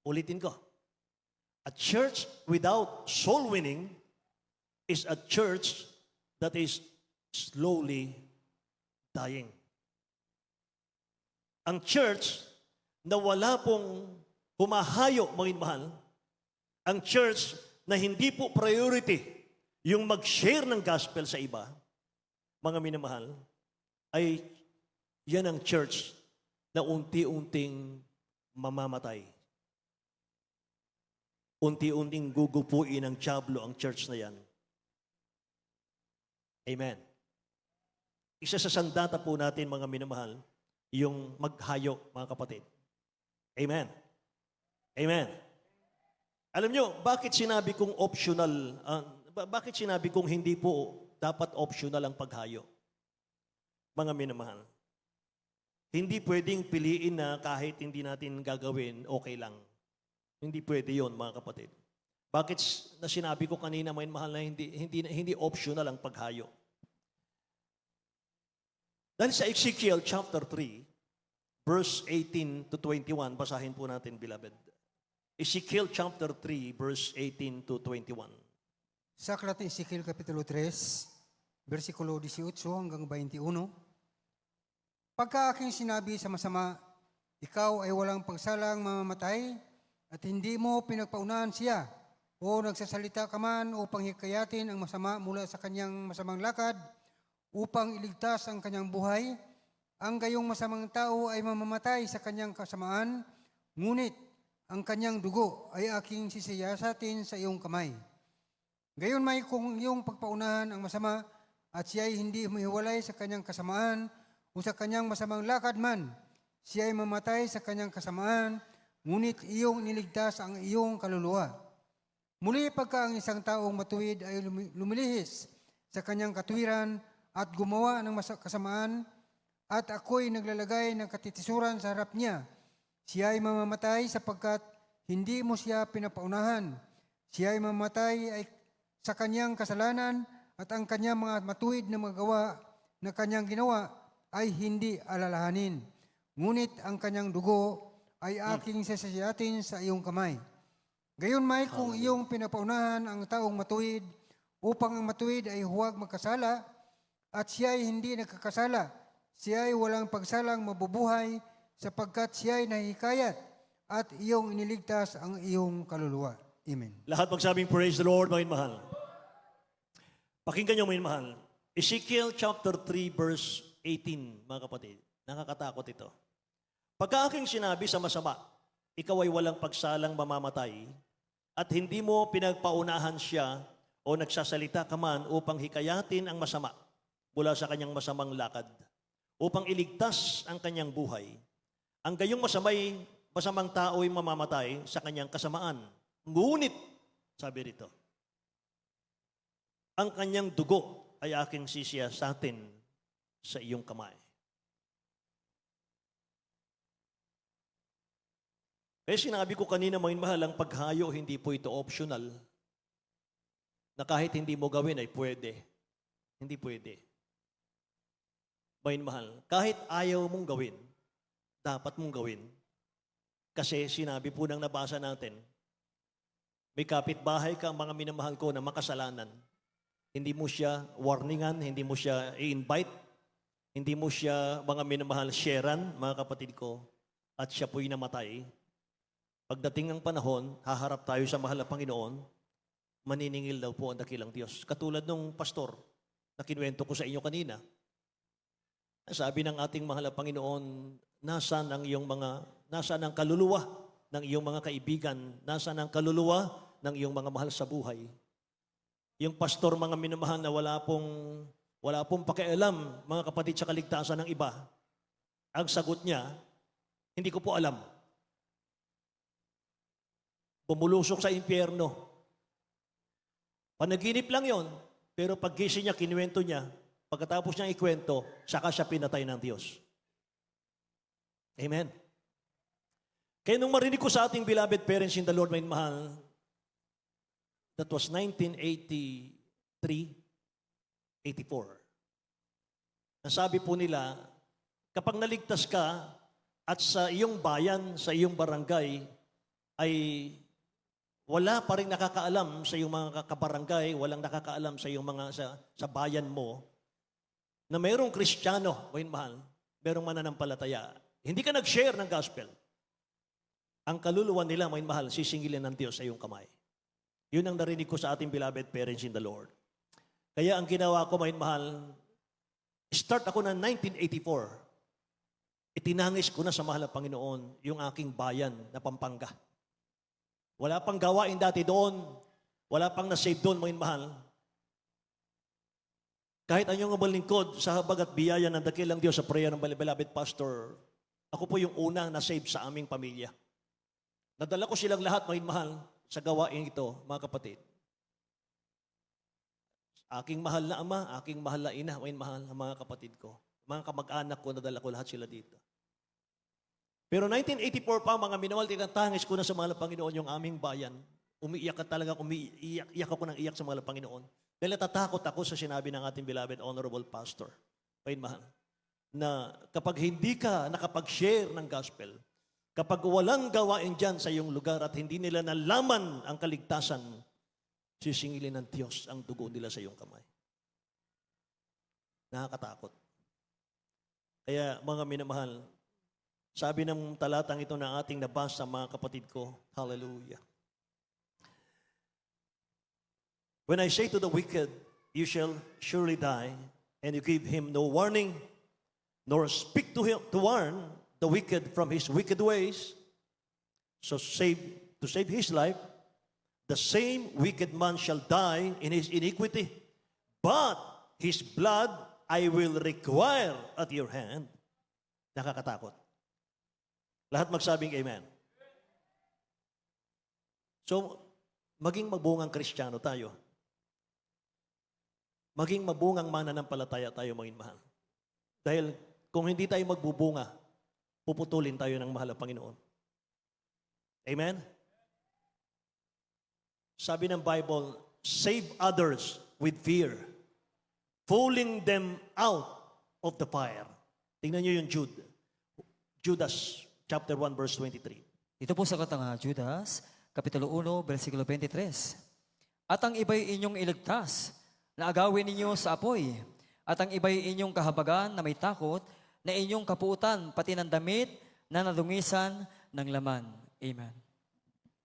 Ulitin ko. A church without soul winning is a church that is slowly dying. Ang church na wala pong humahayo, mga mahal, ang church na hindi po priority yung mag-share ng gospel sa iba, mga minamahal, ay yan ang church na unti-unting mamamatay. Unti-unting gugupuin ng dyablo ang church na yan. Amen. Isa sa sandata po natin, mga minamahal, yung maghayo, mga kapatid. Amen. Amen. Alam nyo, bakit sinabi kong optional, bakit sinabi kong hindi po dapat optional ang paghayo? Mga minamahal. Hindi pwedeng piliin na kahit hindi natin gagawin, okay lang. Hindi pwede yon, mga kapatid. Bakit na sinabi ko kanina, mga mahal, na hindi optional ang paghayo? Dahil sa Ezekiel chapter 3, verse 18 to 21, basahin po natin, beloved. Ezekiel chapter 3, verse 18 to 21. Sa aklat ng Ezekiel Kapitulo 3, versikulo 18 hanggang 21, pagka aking sinabi sa masama, ikaw ay walang pagsalang mamamatay at hindi mo pinagpaunahan siya o nagsasalita ka man upang hikayatin ang masama mula sa kanyang masamang lakad upang iligtas ang kanyang buhay, ang gayong masamang tao ay mamamatay sa kanyang kasamaan, ngunit ang kanyang dugo ay aking sisiyasatin sa iyong kamay. Gayon may kung iyong pagpaunahan ang masama at siya ay hindi humihiwalay sa kanyang kasamaan o sa kanyang masamang lakad man, siya ay mamatay sa kanyang kasamaan, ngunit iyong niligtas ang iyong kaluluwa. Muli pagka ang isang taong matuwid ay lumilihis sa kanyang katuwiran at gumawa ng kasamaan, at ako'y naglalagay ng katitisuran sa harap niya, siya ay mamamatay sapagkat hindi mo siya pinapaunahan. Siya ay mamamatay sa kanyang kasalanan at ang kanyang mga matuwid na magawa na kanyang ginawa ay hindi alalahanin. Ngunit ang kanyang dugo ay aking sasasiyatin sa iyong kamay. Gayon may kung iyong pinapaunahan ang taong matuwid upang ang matuwid ay huwag magkasala at siya ay hindi nagkakasala, siya ay walang pagsalang mabubuhay sapagkat siya ay nahihikayat at iyong iniligtas ang iyong kaluluwa. Amen. Lahat magsabing praise the Lord, mga mahal. Pakinggan nyo, mga mahal. Ezekiel chapter 3, verse 18, mga kapatid. Nakakatakot ito. Pagka aking sinabi sa masama, ikaw ay walang pagsalang mamamatay, at hindi mo pinagpaunahan siya o nagsasalita ka man upang hikayatin ang masama mula sa kanyang masamang lakad, upang iligtas ang kanyang buhay. Ang gayong masamang tao ay mamamatay sa kanyang kasamaan. Ngunit, sabi rito, ang kanyang dugo ay aking sisiyasatin sa iyong kamay. Kaya sinabi ko kanina, mga mahal, ang paghayo, hindi po ito optional. Na kahit hindi mo gawin ay pwede. Hindi pwede. Mga mahal, kahit ayaw mong gawin, dapat mong gawin. Kasi sinabi po nang nabasa natin, may kapitbahay ka, mga minamahal ko, na makasalanan. Hindi mo siya warningan, hindi mo siya i-invite, hindi mo siya, mga minamahal, sharean, mga kapatid ko, at siya po'y namatay. Pagdating ng panahon, haharap tayo sa mahal na Panginoon, maniningil daw po ang dakilang Diyos. Katulad nung pastor na kinuwento ko sa inyo kanina. Sabi ng ating mahal na Panginoon, nasaan ang kaluluwa ng iyong mga kaibigan, nasaan ang kaluluwa ng iyong mga mahal sa buhay. Yung pastor, mga minamahal, na wala pong pakialam, mga kapatid, sa kaligtasan ng iba, ang sagot niya, hindi ko po alam. Bumulusok sa impyerno. Panaginip lang yon, pero paggising niya, kinuwento niya, pagkatapos niyang ikwento, saka siya pinatay ng Diyos. Amen. Kaya nung marinig ko sa ating beloved parents in the Lord, my mahal, that was 1980, 3:84. Nasabi po nila, kapag naligtas ka at sa iyong bayan, sa iyong barangay, ay wala pa rin nakakaalam sa iyong mga kabarangay, walang nakakaalam sa iyong sa bayan mo, na mayroong Kristiyano, may mahal, mayroong mananampalataya. Hindi ka nag-share ng gospel. Ang kaluluwa nila, may mahal, sisingilin ng Diyos sa iyong kamay. Yun ang narinig ko sa ating beloved parents in the Lord. Kaya ang ginawa ko, may mahal, start ako ng 1984. Itinangis ko na sa mahal na Panginoon yung aking bayan na Pampanga. Wala pang gawain dati doon. Wala pang nasave doon, mga mahal. Kahit anyong malingkod sa habag at biyaya ng dakilang Diyos sa prayer ng beloved pastor, ako po yung unang nasave sa aming pamilya. Nadala ko silang lahat, mga mahal, sa gawain ito, mga kapatid. Aking mahal na ama, aking mahal na ina, mga mahal, mga kapatid ko. Mga kamag-anak ko, nadala ko lahat sila dito. Pero 1984 pa, mga minawal, tinatangis ko na sa mahal na Panginoon yung aming bayan. Umiiyak ka talaga, umiiyak ako ng iyak sa mahal na Panginoon. Dahil natatakot ako sa sinabi ng ating beloved honorable pastor, mahal, na kapag hindi ka nakapag-share ng gospel, kapag walang gawain dyan sa iyong lugar at hindi nila nalaman ang kaligtasan, sisingilin ng Diyos ang dugo nila sa iyong kamay. Nakakatakot. Kaya mga minamahal, sabi ng talatang ito na ating nabasa, mga kapatid ko, hallelujah. When I say to the wicked, you shall surely die, and you give him no warning, nor speak to him to warn the wicked from his wicked ways, so to save his life, the same wicked man shall die in his iniquity, but his blood I will require at your hand. Nakakatakot. Lahat magsabing amen. So, maging mabungang Kristiyano tayo. Maging mabungang mananampalataya tayo, mga mahal. Dahil kung hindi tayo magbubunga, puputulin tayo ng mahal na Panginoon. Amen? Sabi ng Bible, save others with fear, pulling them out of the fire. Tingnan nyo yung Judas chapter 1, verse 23. Ito po sa katanga Judas, Kapitulo 1, versikulo 23. At ang iba'y inyong iligtas, na agawin ninyo sa apoy, at ang iba'y inyong kahabagan na may takot, na inyong kapuutan, pati ng damit na nadungisan ng laman. Amen.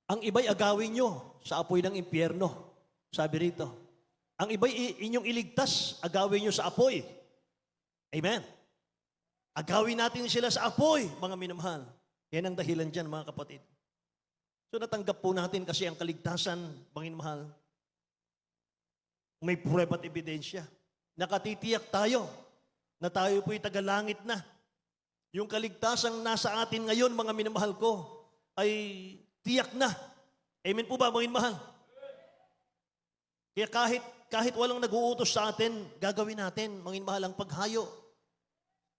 Ang iba'y agawin nyo sa apoy ng impyerno. Sabi rito. Ang iba'y inyong iligtas, agawin nyo sa apoy. Amen. Agawin natin sila sa apoy, mga minamahal. Yan ang dahilan dyan, mga kapatid. So natanggap po natin kasi ang kaligtasan, mga minamahal. May prueba at ebidensya. Nakatitiyak tayo na tayo po'y tagalangit na. Yung kaligtasang nasa atin ngayon, mga minamahal ko, ay tiyak na. Amen po ba, mga minamahal? Kaya kahit walang nag-uutos sa atin, gagawin natin, mga minamahal, ang paghayo.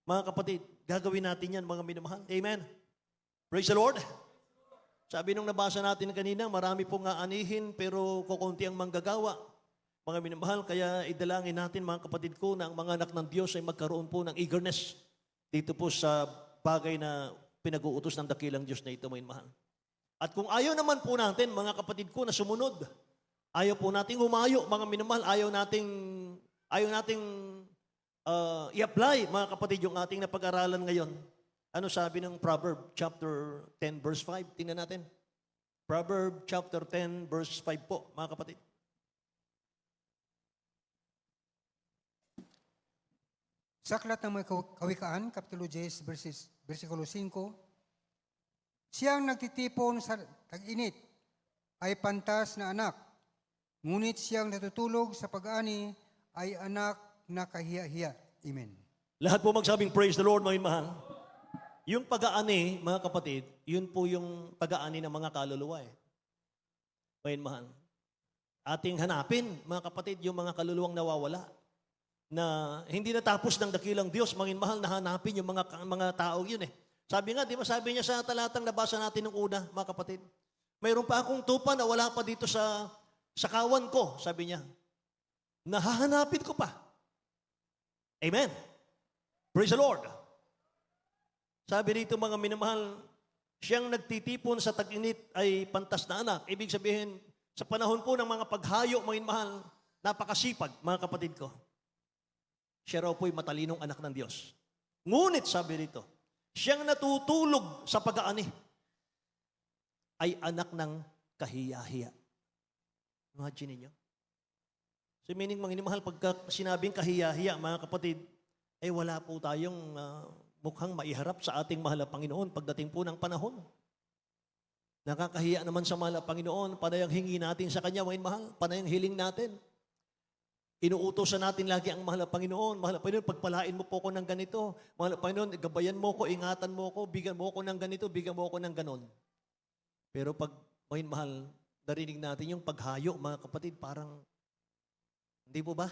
Mga kapatid, gagawin natin yan, mga minamahal. Amen. Praise the Lord. Sabi nung nabasa natin kanina, marami pong aanihin, pero kukunti ang manggagawa. Mga minamahal, kaya idalangin natin, mga kapatid ko, na ang mga anak ng Diyos ay magkaroon po ng eagerness dito po sa bagay na pinag-uutos ng dakilang Diyos na ito, mga minamahal. At kung ayaw naman po natin, mga kapatid ko, na sumunod, ayaw po nating humayo, mga minamahal, ayaw nating i-apply, mga kapatid, yung ating napag-aralan ngayon. Ano sabi ng Proverb chapter 10, verse 5? Tingnan natin. Proverb chapter 10, verse 5 po, mga kapatid. Sa aklat ng mga kawikaan, Kapitulo 10, versikulo 5, siyang nagtitipon sa tag-init ay pantas na anak, ngunit siyang natutulog sa pag-ani ay anak na kahiya-hiya. Amen. Lahat po magsabing praise the Lord, mga mahal. Yung pag-aani, mga kapatid, yun po yung pag-aani ng mga kaluluwa eh. Mga mahal. Ating hanapin, mga kapatid, yung mga kaluluwang nawawala na hindi natapos ng dakilang Diyos, mga mahal, na hanapin yung mga tao yun eh. Sabi nga, di ba, sabi niya sa talatang nabasa natin nung una, mga kapatid, mayroon pa akong tupa na wala pa dito sa kawan ko, sabi niya. nahahanapin ko pa. Amen. Praise the Lord. Sabi dito mga minamahal, siyang nagtitipon sa tag-init ay pantas na anak. Ibig sabihin, sa panahon po ng mga paghayo, mga minamahal, napakasipag, mga kapatid ko. Siya raw po'y matalinong anak ng Diyos. Ngunit, sabi dito, siyang natutulog sa pag-aani ay anak ng kahiyahiya. Imagine niyo. So meaning, mga minamahal, pagka sinabing kahiyahiya, mga kapatid, ay wala po tayong mukhang maiharap sa ating mahal na Panginoon pagdating po ng panahon. Nakakahiya naman sa mahal na Panginoon, panay ang hingi natin sa Kanya, mga mahal, panay ang hiling natin. Inuutosan natin lagi ang mahal na Panginoon. Mahal na Panginoon, pagpalain mo po ko ng ganito. Mahal na Panginoon, gabayan mo ko, ingatan mo ko, bigyan mo ko ng ganito, bigyan mo ko ng ganon. Pero pag, mga mahal, narinig natin yung paghayo, mga kapatid, parang, hindi po ba?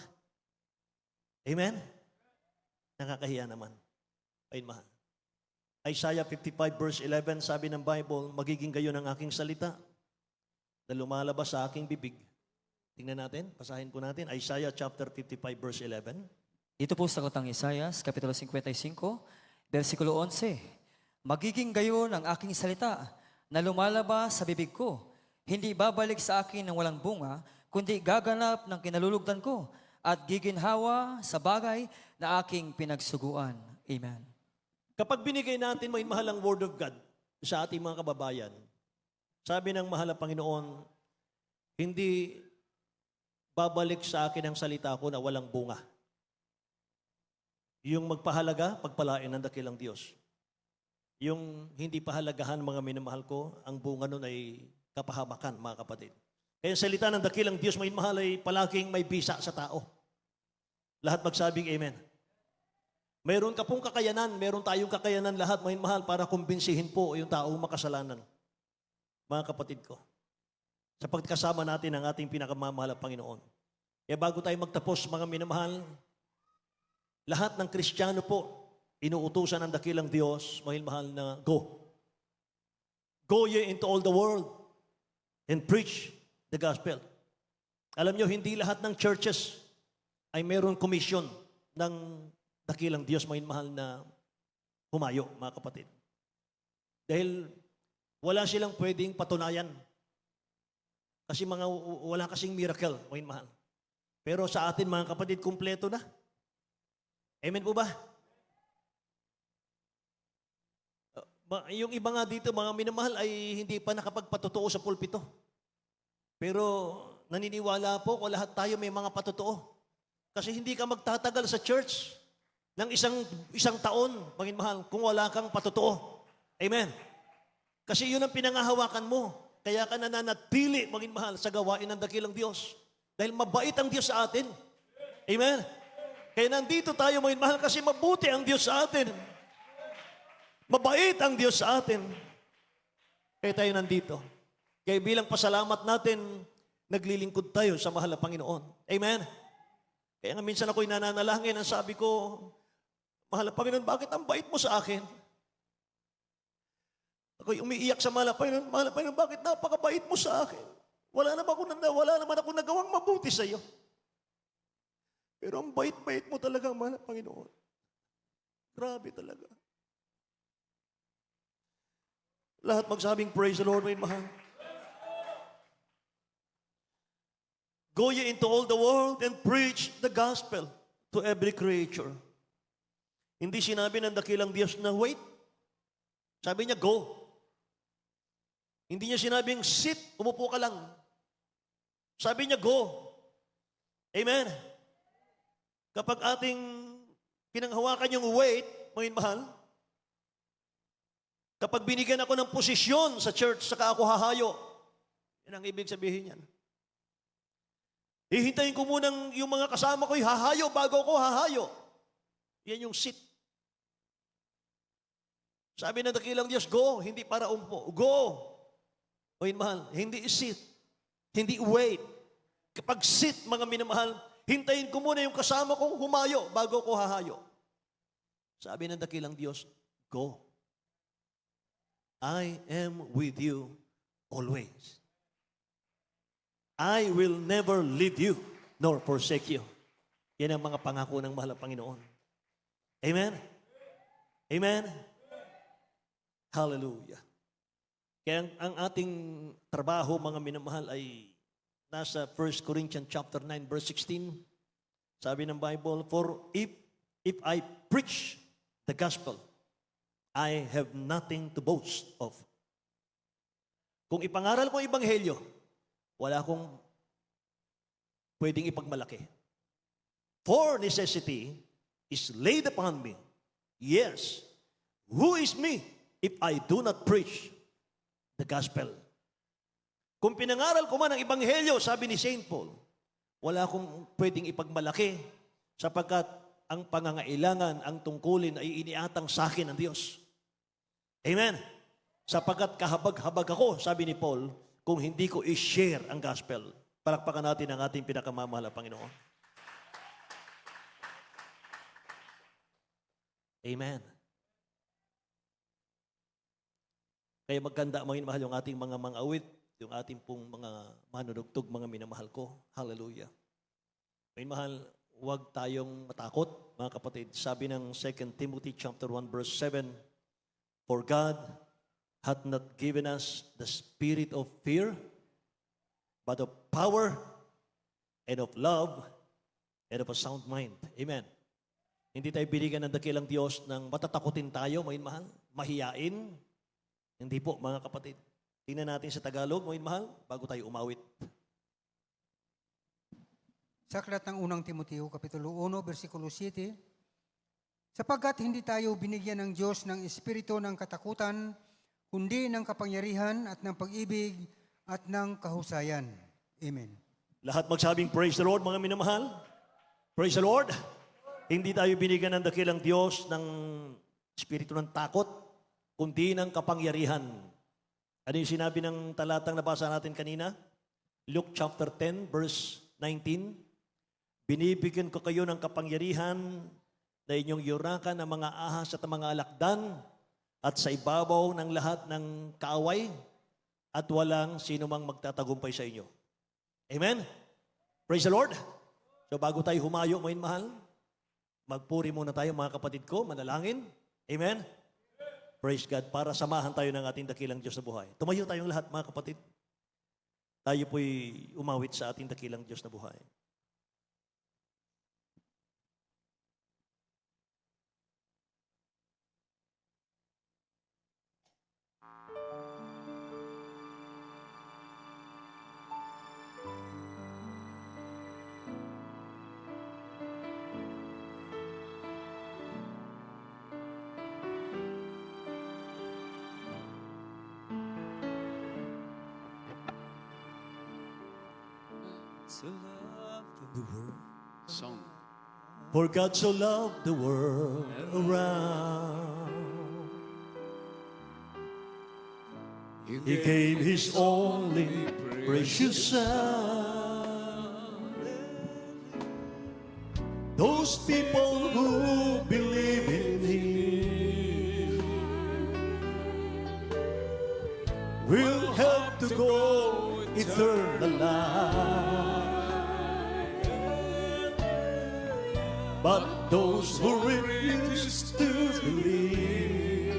Amen? Nakakahiya naman. Ayun, mahal. Isaiah 55 verse 11, sabi ng Bible, magiging gayon ang aking salita na lumalabas sa aking bibig. Tingnan natin, basahin po natin, Isaiah chapter 55 verse 11. Dito po sa Kutang Isaias, Kapitulo 55, versikulo 11. Magiging gayon ang aking salita na lumalabas sa bibig ko. Hindi babalik sa akin ng walang bunga, kundi gaganap ng kinalulugdan ko at giginhawa sa bagay na aking pinagsuguan. Amen. Kapag binigay natin may mahalang word of God sa ating mga kababayan, sabi ng mahal na Panginoon, hindi babalik sa akin ang salita ko na walang bunga. Yung magpahalaga, pagpalain ng dakilang Diyos. Yung hindi pahalagahan, mga minamahal ko, ang bunga nun ay kapahamakan, mga kapatid. Kaya ang salita ng dakilang Diyos, may mahal ay palaging may bisa sa tao. Lahat magsabing amen. Mayroon ka pong kakayanan, mayroon tayong kakayanan lahat, may mahal, para kumbinsihin po yung taong makasalanan. Mga kapatid ko. Sa pagkasama natin ang ating pinakamamahal na Panginoon. Kaya bago tayo magtapos, mga minamahal, lahat ng Kristiyano po, inuutusan ng dakilang Diyos, mahal na go. Go ye into all the world and preach the gospel. Alam nyo, hindi lahat ng churches ay mayroon commission ng dakilang Diyos, mahal na humayo, mga kapatid. Dahil wala silang pwedeng patunayan. Kasi wala kasing miracle, mahal. Pero sa atin, mga kapatid, kumpleto na. Amen po ba? Yung iba nga dito, mga minamahal, ay hindi pa nakapagpatotoo sa pulpito. Pero naniniwala po kung lahat tayo may mga patotoo. Kasi hindi ka magtatagal sa church ng isang taon, mahal, kung wala kang patotoo. Amen. Kasi yun ang pinangahawakan mo. Kaya ka nananatili, mahal, sa gawain ng dakilang Diyos. Dahil mabait ang Diyos sa atin. Amen. Kaya nandito tayo, mahal, kasi mabuti ang Diyos sa atin. Mabait ang Diyos sa atin. Kaya tayo nandito. Kaya bilang pasalamat natin, naglilingkod tayo sa mahal na Panginoon. Amen. Kaya nga minsan ako'y nananalangin, ang sabi ko, mahal na Panginoon, bakit ang bait mo sa akin? Ako'y umiiyak sa mahal na Panginoon, bakit napakabait mo sa akin? Wala naman ako nagawang mabuti sa iyo. Pero ang bait-bait mo talaga, mahal na Panginoon. Grabe talaga. Lahat magsabing, praise the Lord, may mahal. Go ye into all the world and preach the gospel to every creature. Hindi sinabi ng dakilang Diyos na wait. Sabi niya, go. Hindi niya sinabing sit, umupo ka lang. Sabi niya, go. Amen. Kapag ating pinanghawakan yung wait, mga mahal, kapag binigyan ako ng posisyon sa church, saka ako hahayo, yan ang ibig sabihin yan. Hihintayin ko munang yung mga kasama ko'y hahayo bago ako hahayo. Yan yung sit. Sabi ng dakilang Diyos, go, hindi para umpo. Go. O yun, mahal, hindi sit. Hindi wait. Kapag sit, mga minamahal, hintayin ko muna yung kasama kong humayo bago ako hahayo. Sabi ng dakilang Diyos, go. I am with you always. I will never leave you nor forsake you. Yan ang mga pangako ng mahal na Panginoon. Amen? Amen? Hallelujah. Kaya ang ating trabaho, mga minamahal, ay nasa 1 Corinthians chapter 9, verse 16. Sabi ng Bible, for if I preach the gospel, I have nothing to boast of. Kung ipangaral ko ang ebanghelyo, wala akong pwedeng ipagmalaki. For necessity is laid upon me. Yes, who is me if I do not preach the gospel? Kung pinangaral ko man ang ebanghelyo, sabi ni Saint Paul, wala akong pwedeng ipagmalaki sapagkat ang pangangailangan, ang tungkulin ay iniatang sa akin ng Diyos. Amen? Sapagkat kahabag-habag ako, sabi ni Paul, kung hindi ko i-share ang gospel. Palakpakan natin ang ating pinakamamahal na Panginoon. Amen. Kaya maganda, mga mahal, yung ating mga awit, yung ating pong mga manunugtog, mga minamahal ko. Hallelujah. Mga mahal, huwag tayong matakot, mga kapatid. Sabi ng 2 Timothy chapter 1 verse 7, for God hath not given us the spirit of fear, but of power and of love and of a sound mind. Amen. Hindi tayo binigyan ng dakilang Diyos ng matatakutin tayo, mga mahal, mahiyain. Hindi po, mga kapatid. Tingnan natin sa Tagalog, mga mahal, bago tayo umawit. Sa aklat ng unang Timoteo, Kapitulo 1, versikulo 7, sapagkat hindi tayo binigyan ng Diyos ng espiritu ng katakutan, kundi ng kapangyarihan at ng pag-ibig at ng kahusayan. Amen. Lahat magsabing, praise the Lord, mga minamahal. Praise the Lord. Hindi tayo binigyan ng dakilang Diyos ng espiritu ng takot, kundi ng kapangyarihan. Ano yung sinabi ng talatang nabasa natin kanina? Luke chapter 10, verse 19. Binibigyan ko kayo ng kapangyarihan na inyong yurakan ng mga ahas at mga alakdan at sa ibabaw ng lahat ng kaaway at walang sino mang magtatagumpay sa inyo. Amen? Praise the Lord. So bago tayo humayo, mga mahal, magpuri muna tayo, mga kapatid ko, manalangin. Amen? Praise God. Para samahan tayo ng ating dakilang Diyos na buhay. Tumayo tayong lahat, mga kapatid. Tayo po'y umawit sa ating dakilang Diyos na buhay. So loved the world. Song. For God so loved the world around. He gave His only precious Son. Those people who believe in Him will have to go eternal life. But those who refuse to believe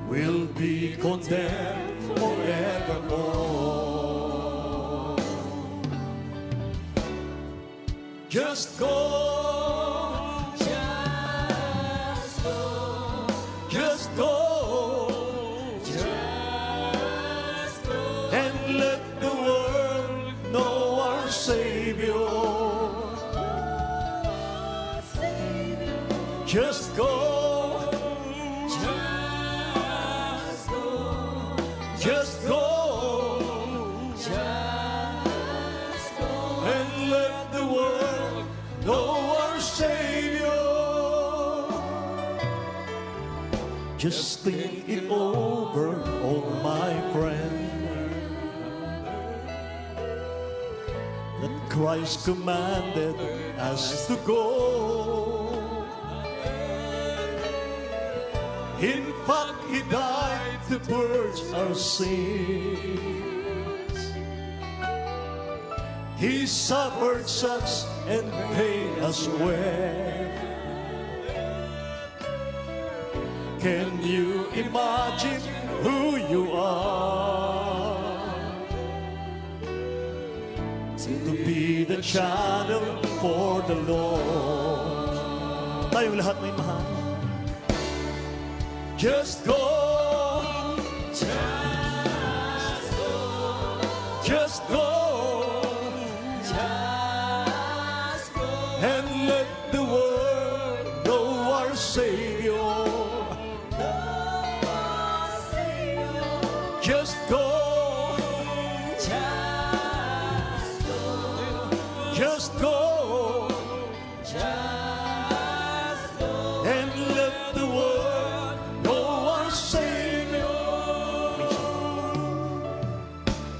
will be condemned forevermore. Just go, just go, just go, just go, and let the world know our Savior. Just go, just go, just go, just go, and let the world know our Savior. Just think it over, oh my friend, that Christ commanded us to go. In fact, He died to purge our sins. He suffered such and pain as well. Can you imagine who you are? To be the channel for the Lord. Tayong lahat may mahal. Just go. Just go. And let the world know our Savior. Just go. Just go. And let the world know our Savior.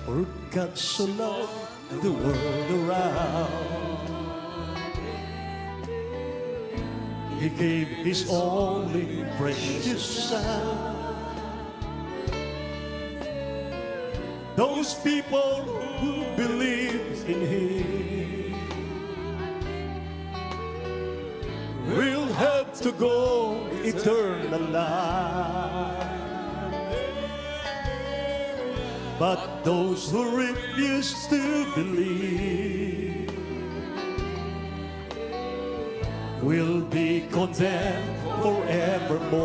For God so loved the world around, He gave His only precious Son. Those people who believe in Him will have to go eternal life. But those who refuse to believe will be condemned forevermore.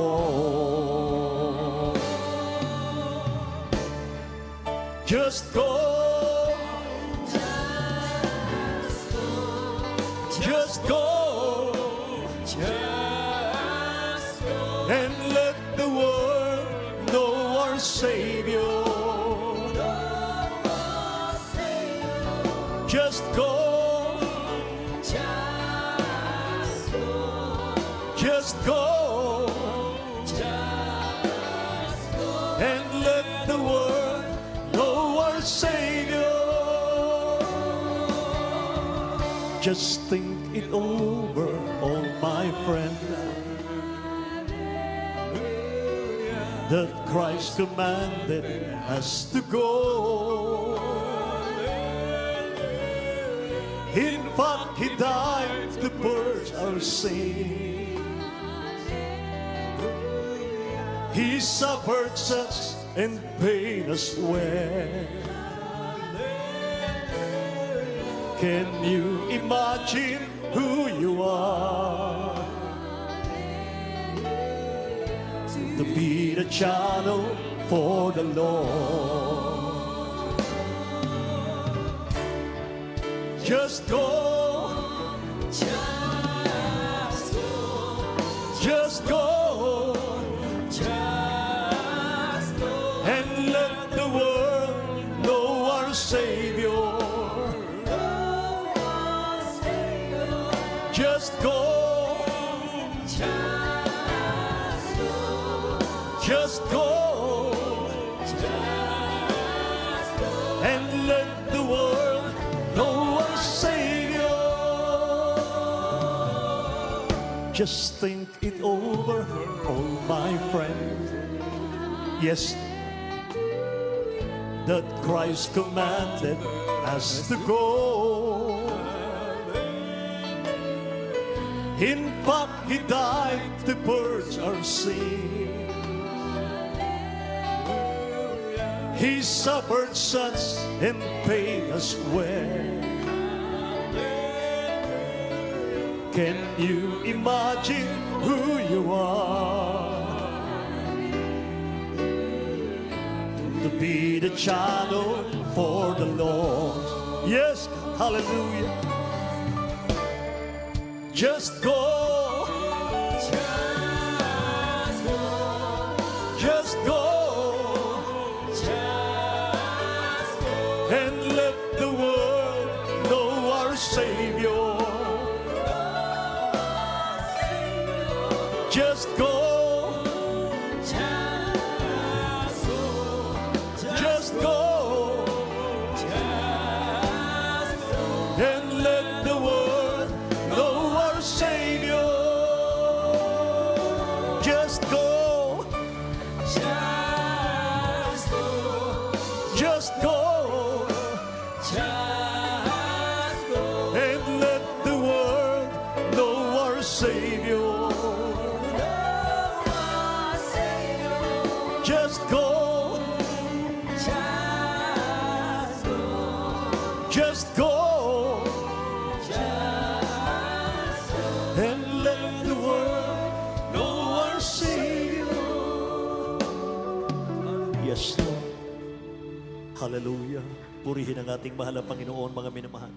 Just go. Just go. And let the world know our Savior. Just go. Just go. And let the world know our Savior. Just think it over, oh my friend, that Christ commanded us to go. In fact, He died to purge our sin. He suffered such and pain as well. Can you imagine who you are? To be the channel for the Lord. Just go. Just go. And let the world know our Savior. Just go. Just go. And let the world know our Savior. Just think it over, oh my friend. Yes, that Christ commanded us to go. In fact, He died to purge our sin. He suffered such and pain as well. Can you imagine who you are? To be the channel for the Lord. Yes, hallelujah. Just go. Just go. And let the world know our Savior. Just go. Just go. And let the world know our Savior. Just go. Just go. Just go. And let the world know our Savior. Yes, Lord. Hallelujah. Purihin ang ating mahal na Panginoon, mga minamahal.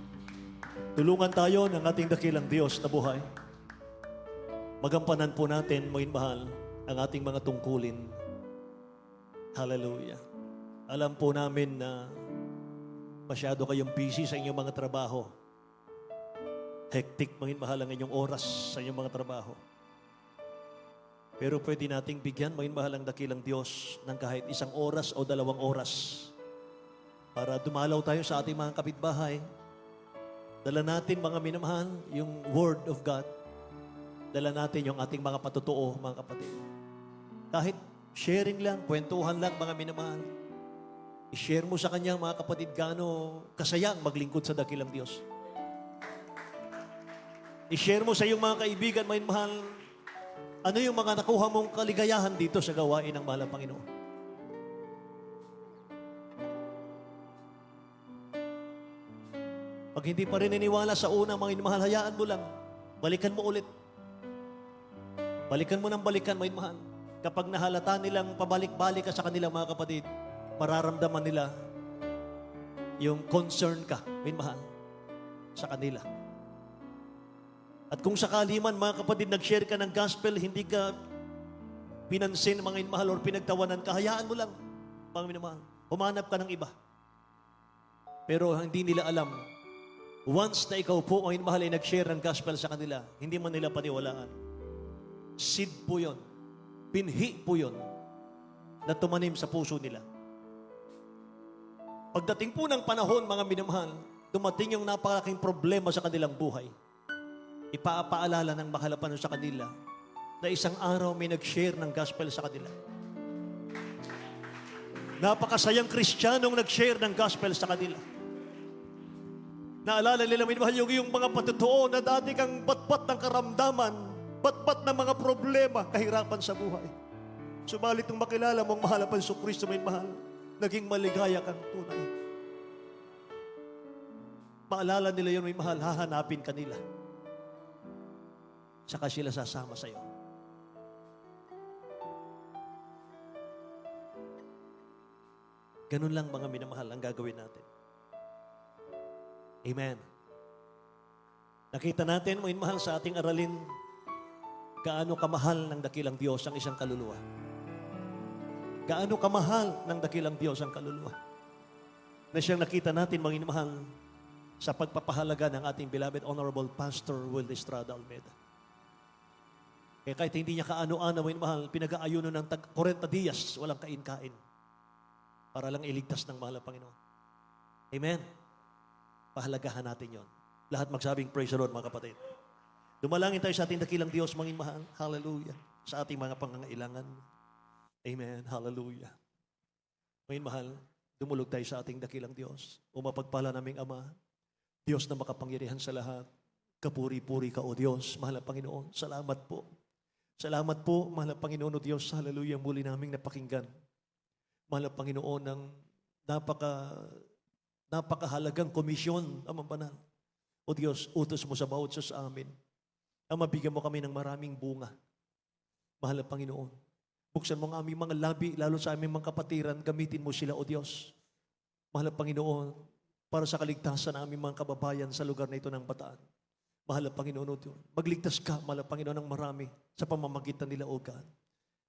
Tulungan tayo ng ating dakilang Diyos na buhay. Magampanan po natin, mga mahal, ang ating mga tungkulin. Hallelujah. Alam po namin na masyado kayong busy sa inyong mga trabaho. Hectic, mga mahal, ang inyong oras sa inyong mga trabaho. Pero pwede nating bigyan, mga mahal, ang dakilang Diyos ng kahit 1 oras o 2 oras para dumalaw tayo sa ating mga kapitbahay. Dala natin, mga minamahal, yung Word of God. Dala natin yung ating mga patotoo, mga kapatid. Kahit sharing lang, kwentuhan lang, mga minamahal. I-share mo sa kanya, mga kapatid, gaano kasayang maglingkod sa dakilang Diyos. I-share mo sa iyong mga kaibigan, mga minamahal, ano yung mga nakuha mong kaligayahan dito sa gawain ng mahal na Panginoon. Pag hindi pa rin niniwala sa una, mga minamahal, hayaan mo lang. Balikan mo ulit. Balikan mo ng balikan, mga minamahal. Kapag nahalata nilang pabalik-balik ka sa kanilang mga kapatid, mararamdaman nila yung concern ka, minamahal, sa kanila. At kung sakali man, mga kapatid, nag-share ka ng gospel, hindi ka pinansin, mga minamahal, or pinagtawanan ka, hayaan mo lang, mga minamahal. Humanap ka ng iba. Pero hindi nila alam, once na ikaw po, mga minamahal, ay nag-share ng gospel sa kanila, hindi man nila paniwalaan. Seed po yun. Binhi po yun na tumanim sa puso nila. Pagdating po ng panahon, mga minamahal, dumating yung napakalaking problema sa kanilang buhay. Ipapaalala ng mahalapan sa kanila na isang araw may nag-share ng gospel sa kanila. Napakasayang Kristiyanong nag-share ng gospel sa kanila. Naalala nila, minamahal, yung mga patotoo na dati kang batbat ng karamdaman, batbat ng mga problema, kahirapan sa buhay. Subalit nung makilala mong mahalapan sa Kristo, may mahal, naging maligaya kang tunay. Maalala nila yun, may mahal, hahanapin ka nila. Saka sila sasama sa iyo. Ganun lang, mga minamahal, ang gagawin natin. Amen. Nakita natin, mga minamahal, sa ating aralin, gaano kamahal ng dakilang Diyos ang isang kaluluwa. Gaano kamahal ng dakilang Diyos ang kaluluwa. Na siyang nakita natin, mga minamahal, sa pagpapahalaga ng ating beloved Honorable Pastor Will Estrada Almeida. Kaya kahit hindi niya kaano-ano, mga minamahal, pinag-aayuno ng 40 diyas, walang kain-kain, para lang iligtas ng mahal na Panginoon. Amen? Pahalagahan natin yon. Lahat magsabing praise the Lord, mga kapatid. Dumalangin tayo sa ating dakilang Diyos, mga mahal. Hallelujah. Sa ating mga pangangailangan. Amen. Hallelujah. Mga mahal, dumulog tayo sa ating dakilang Diyos. O mapagpala naming Ama, Diyos na makapangyarihan sa lahat. Kapuri-puri ka, O Diyos, mahal na Panginoon. Salamat po. Salamat po, mahal na Panginoon, O Diyos. Hallelujah. Muli naming napakinggan. Mahal na Panginoon, ng napakahalagang komisyon, Amang Banal. O Diyos, utos mo sa bawat sa amin. Ang mabigyan mo kami ng maraming bunga. Mahal na Panginoon, buksan mo ang aming mga labi, lalo sa aming mga kapatiran, gamitin mo sila, O Diyos. Mahal na Panginoon, para sa kaligtasan ng aming mga kababayan sa lugar na ito ng Bataan. Mahal na Panginoon, O Diyos, magligtas ka, mahal na Panginoon, ng marami sa pamamagitan nila, O God.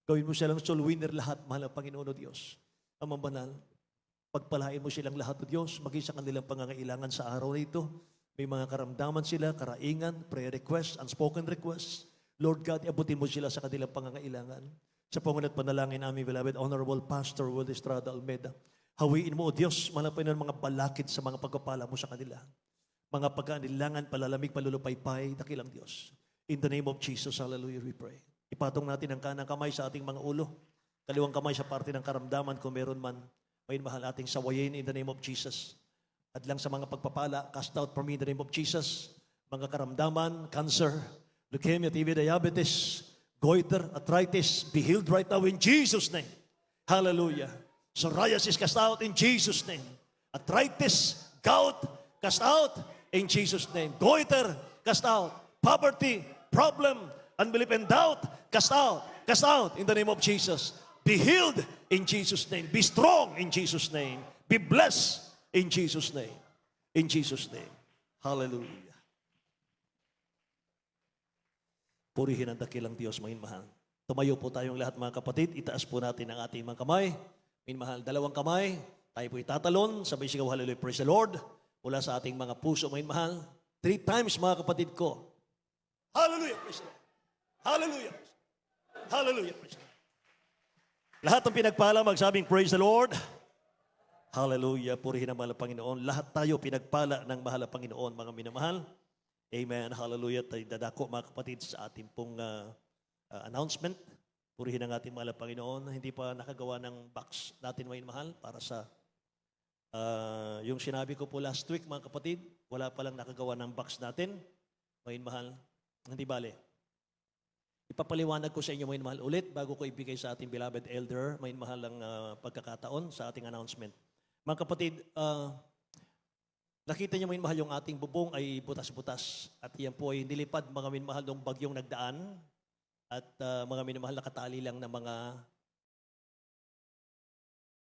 Gawin mo silang soul winner lahat, mahal na Panginoon, O Diyos. Amang Banal, pagpalain mo silang lahat, O Diyos, maging sa kanilang pangangailangan sa araw na ito. May mga karamdaman sila, karaingan, prayer requests, unspoken requests. Lord God, iabutin mo sila sa kanilang pangangailangan. Sa pangunat panalangin namin, beloved Honorable Pastor Will Estrada Almeida, hawiin mo, O Diyos, malapay ng mga balakid sa mga pagpapala mo sa kanila. Mga pagkanilangan, palalamig, palulupaypay, dakilang Diyos. In the name of Jesus, hallelujah, we pray. Ipatong natin ang kanang kamay sa ating mga ulo. Kaliwang kamay sa parte ng karamdaman, kung meron man, may mahal ating sawayin in the name of Jesus. At lang sa mga pagpapala, cast out from me in the name of Jesus. Mga karamdaman, cancer, leukemia, TB, diabetes, goiter, arthritis, be healed right now in Jesus' name. Hallelujah. Psoriasis cast out in Jesus' name. Arthritis, gout, cast out in Jesus' name. Goiter, cast out. Poverty, problem, unbelief and doubt, cast out in the name of Jesus. Be healed in Jesus' name. Be strong in Jesus' name. Be blessed in Jesus' name. In Jesus' name. Hallelujah. Purihin ang dakilang Diyos, mga mahal. Tumayo po tayong lahat, mga kapatid. Itaas po natin ang ating mga kamay. Minmahal, dalawang kamay. Tayo po itatalon. Sabay sigaw, hallelujah, praise the Lord. Mula sa ating mga puso, minmahal. 3 times, mga kapatid ko. Hallelujah, praise the Lord. Hallelujah. Hallelujah, praise the Lord. Lahat ng pinagpala, magsabing, praise the Lord. Hallelujah, purihin ang mahal na Panginoon. Lahat tayo pinagpala ng mahal na Panginoon, mga minamahal. Amen, hallelujah. Tayo dadako, mga kapatid, sa ating pong announcement. Purihin ang ating mahal na Panginoon. Hindi pa nakagawa ng box natin, mga mahal, para sa yung sinabi ko po last week, mga kapatid, wala palang nakagawa ng box natin, mga mahal. Hindi bale. Ipapaliwanag ko sa inyo, mga mahal, ulit bago ko ibigay sa ating beloved elder, mga mahal ang pagkakataon sa ating announcement. Mga kapatid, nakita niyo, mga mahal, yung ating bubong ay butas-butas. At yan po ay nilipad, mga minmahal, ng bagyong nagdaan. At mga minmahal, nakatali lang ng mga